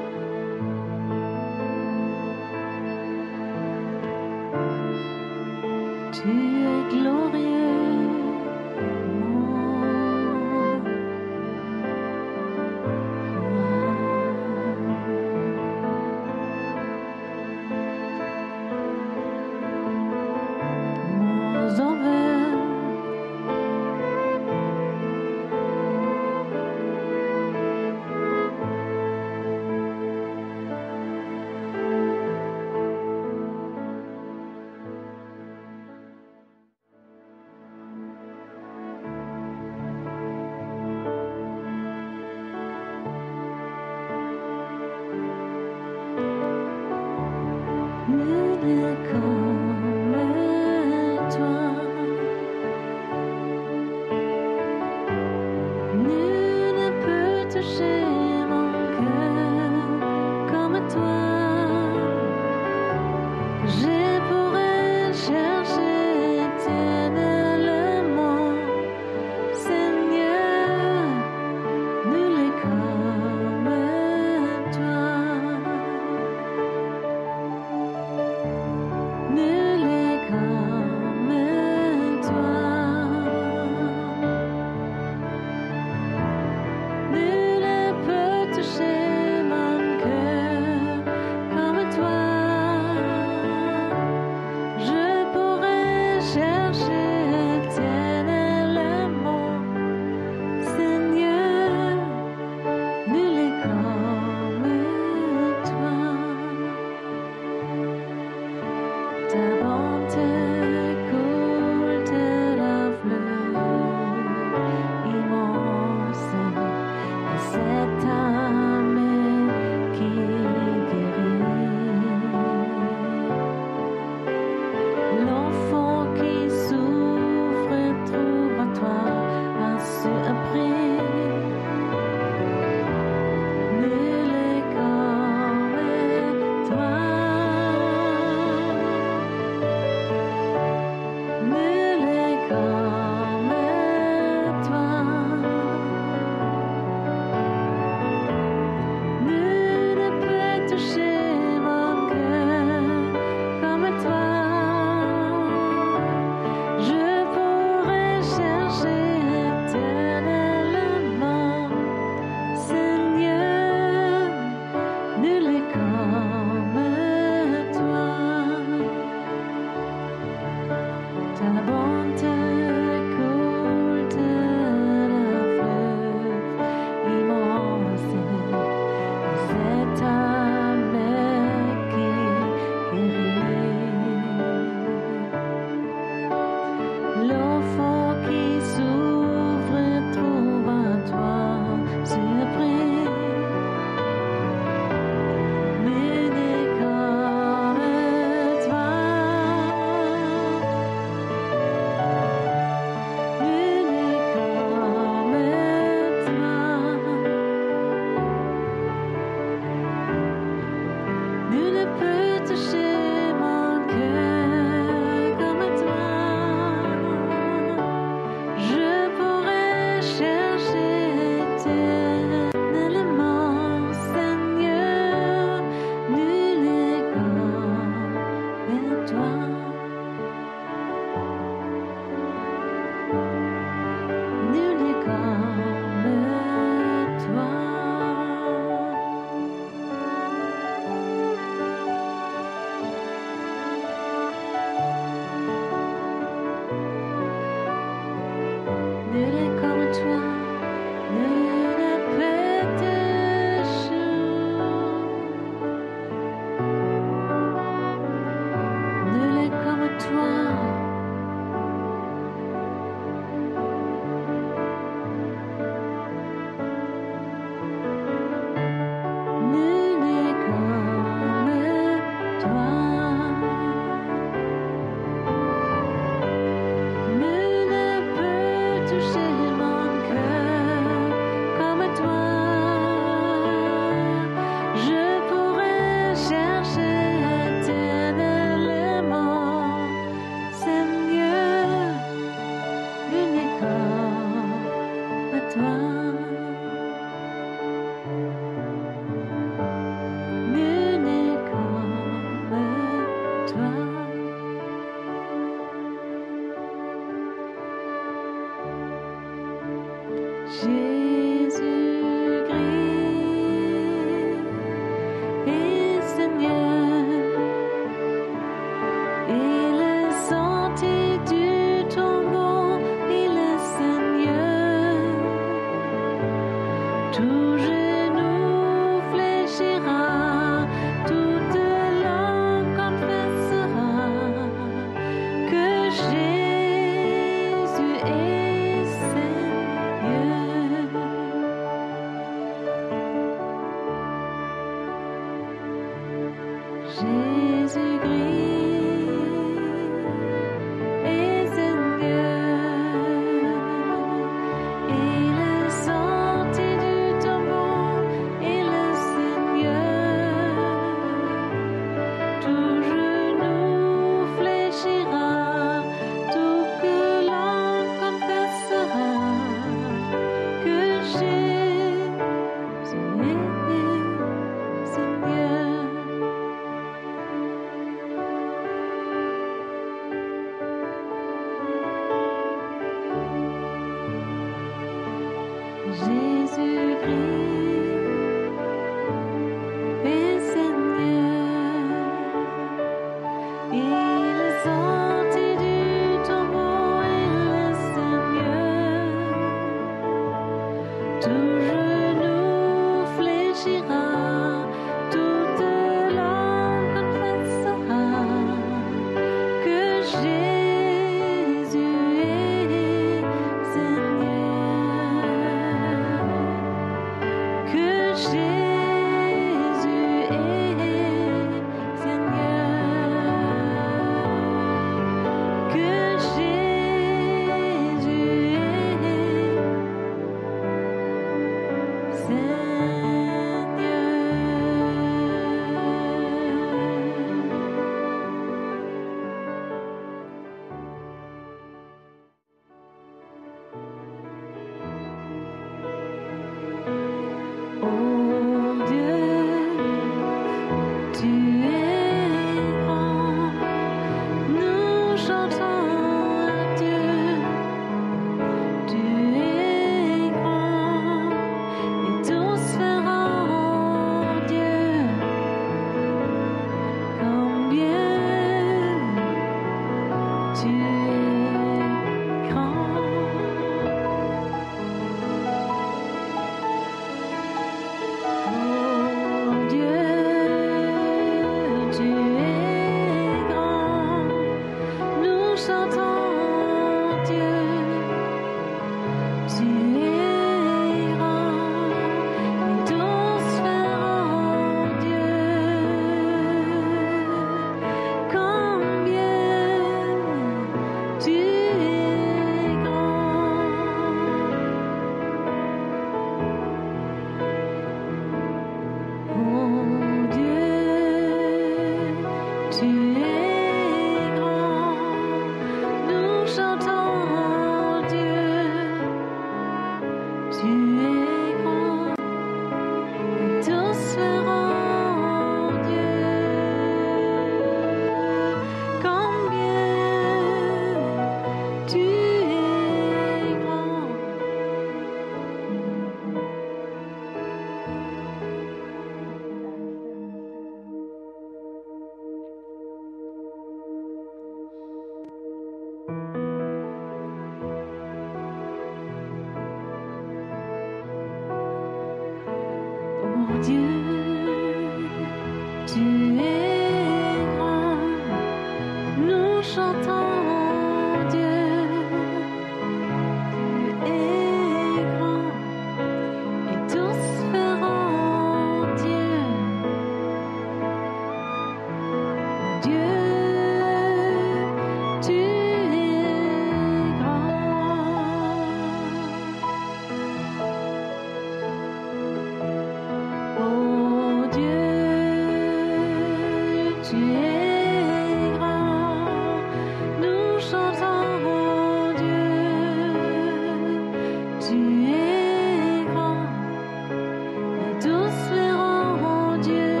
Tous verront Dieu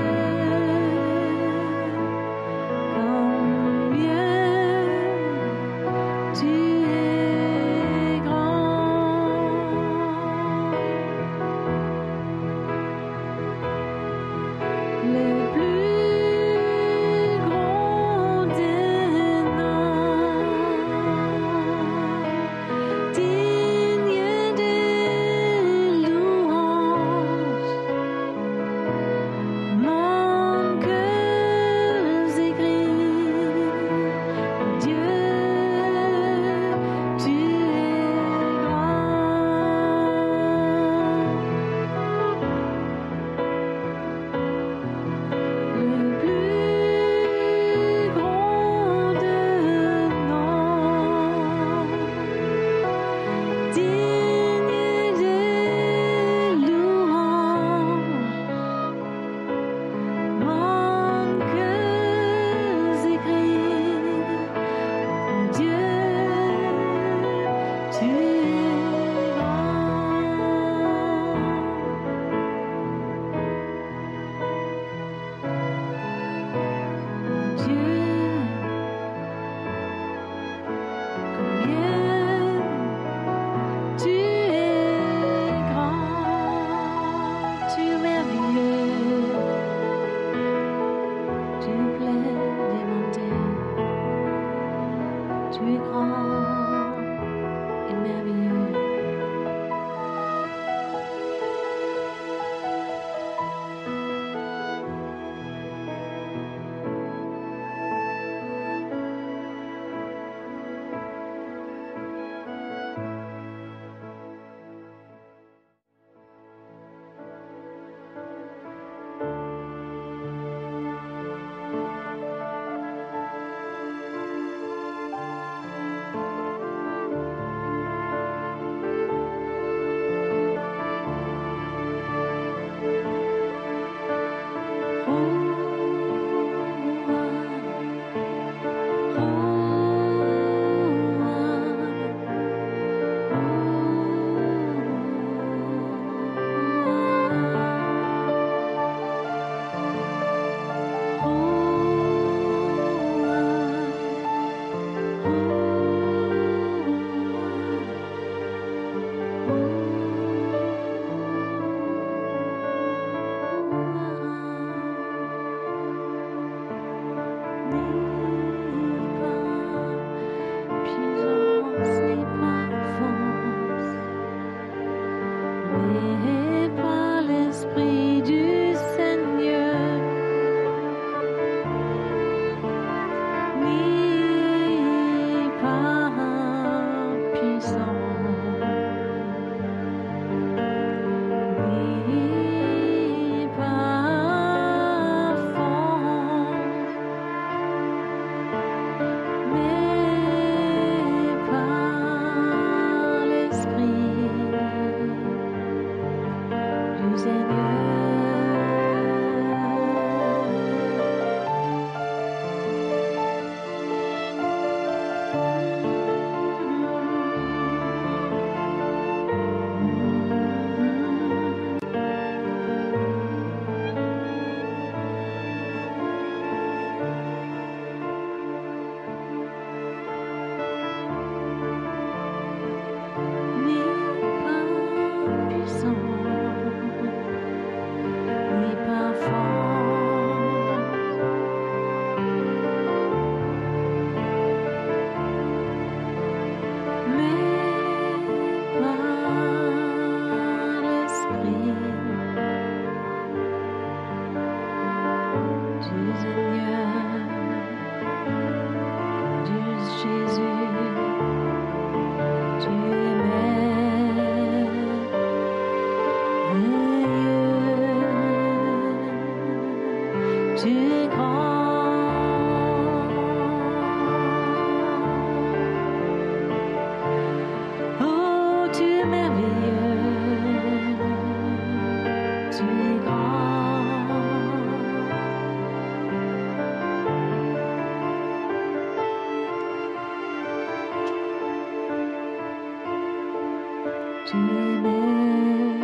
Tu es merveilleux,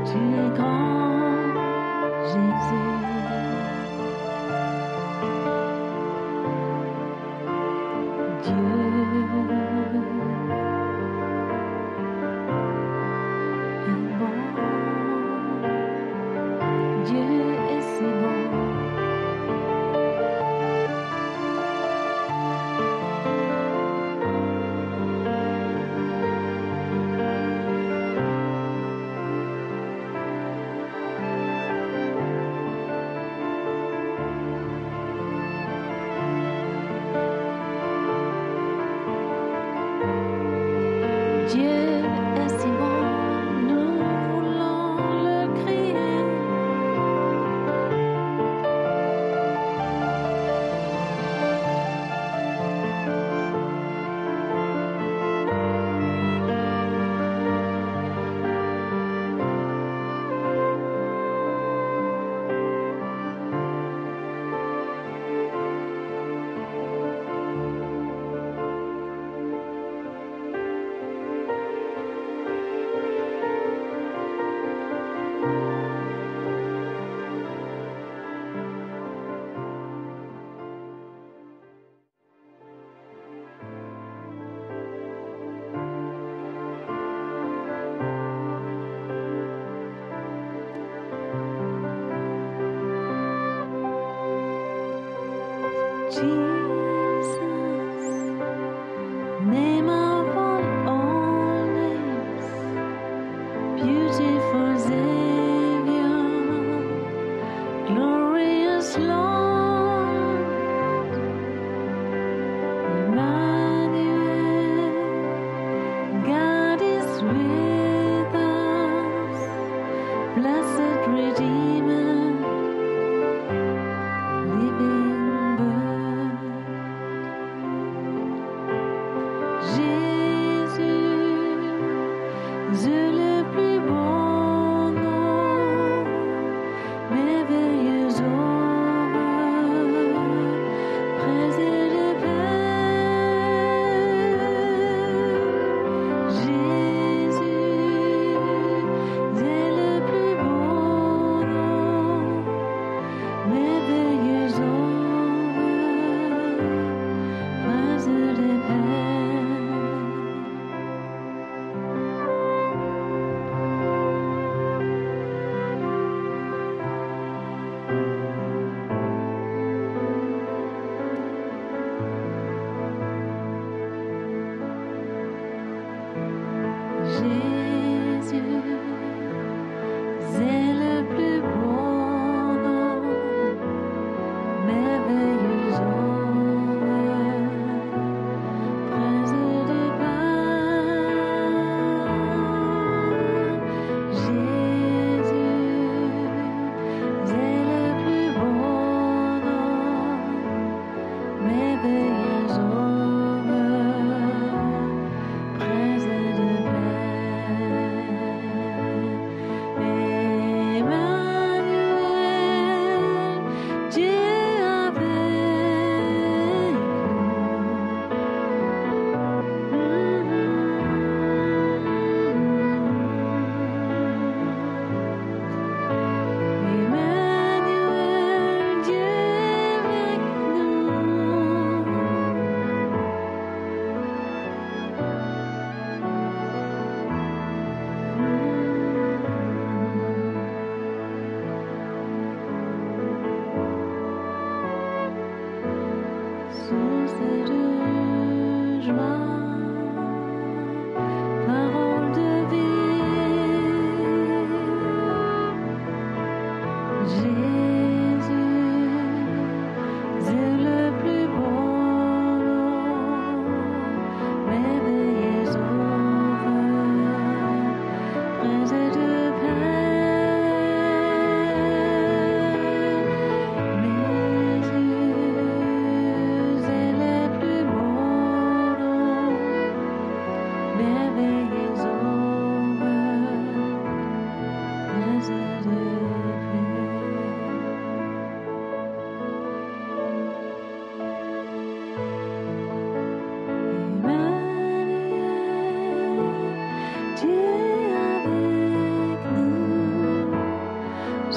tu es grand, Jésus. Jesus, name above all names, beautiful Savior, glorious Lord, Emmanuel, God is with us, blessed Redeemer, living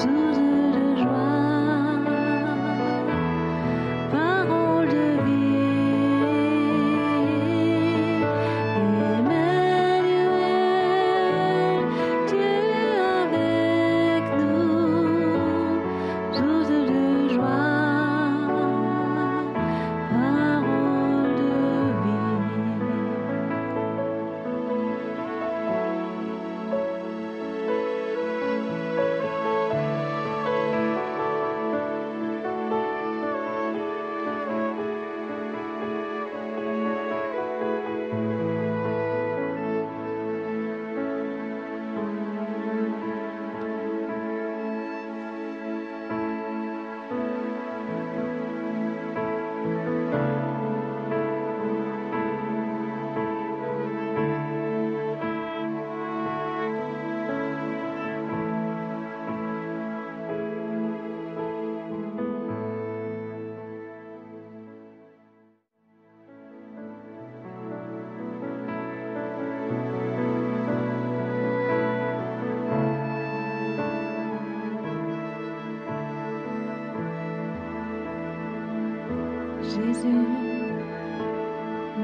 Jésus,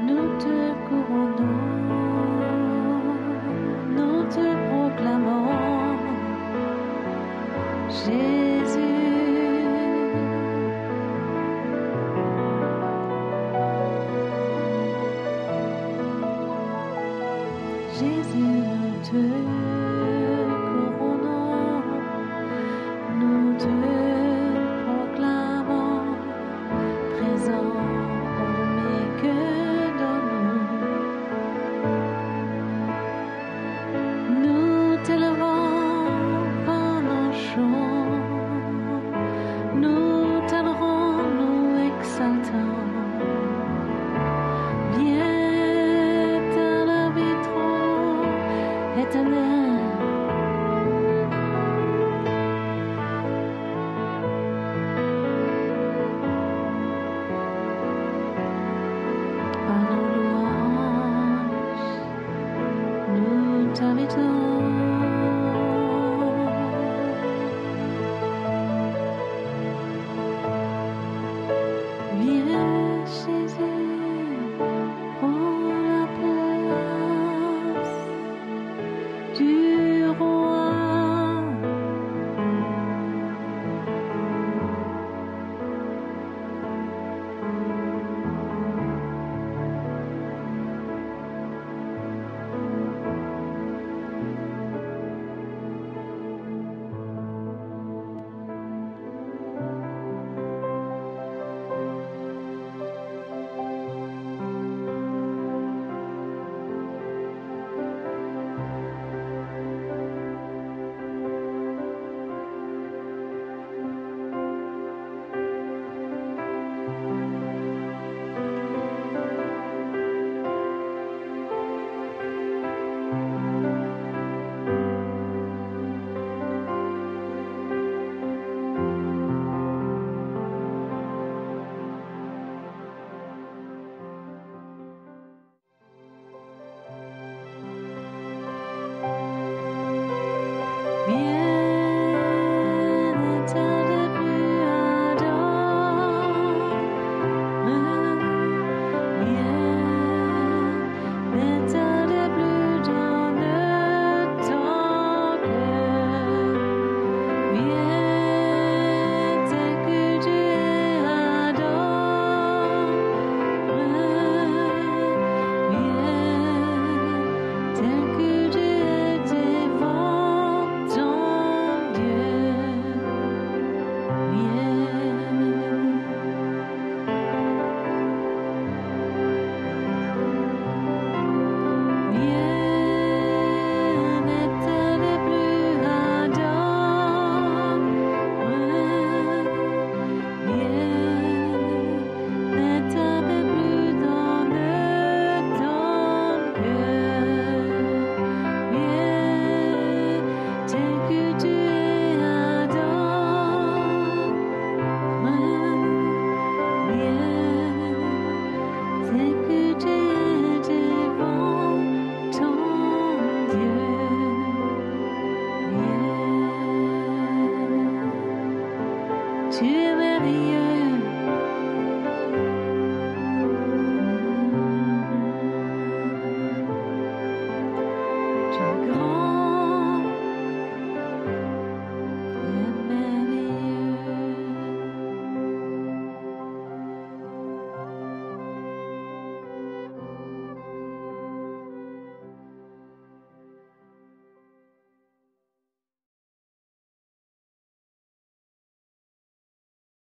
nous te couronnons, nous te proclamons. Jésus, Jésus, nous te couronnons, nous te proclamons, présent au milieu de nous. Nous t'élevons par nos chants, tu es merveilleux.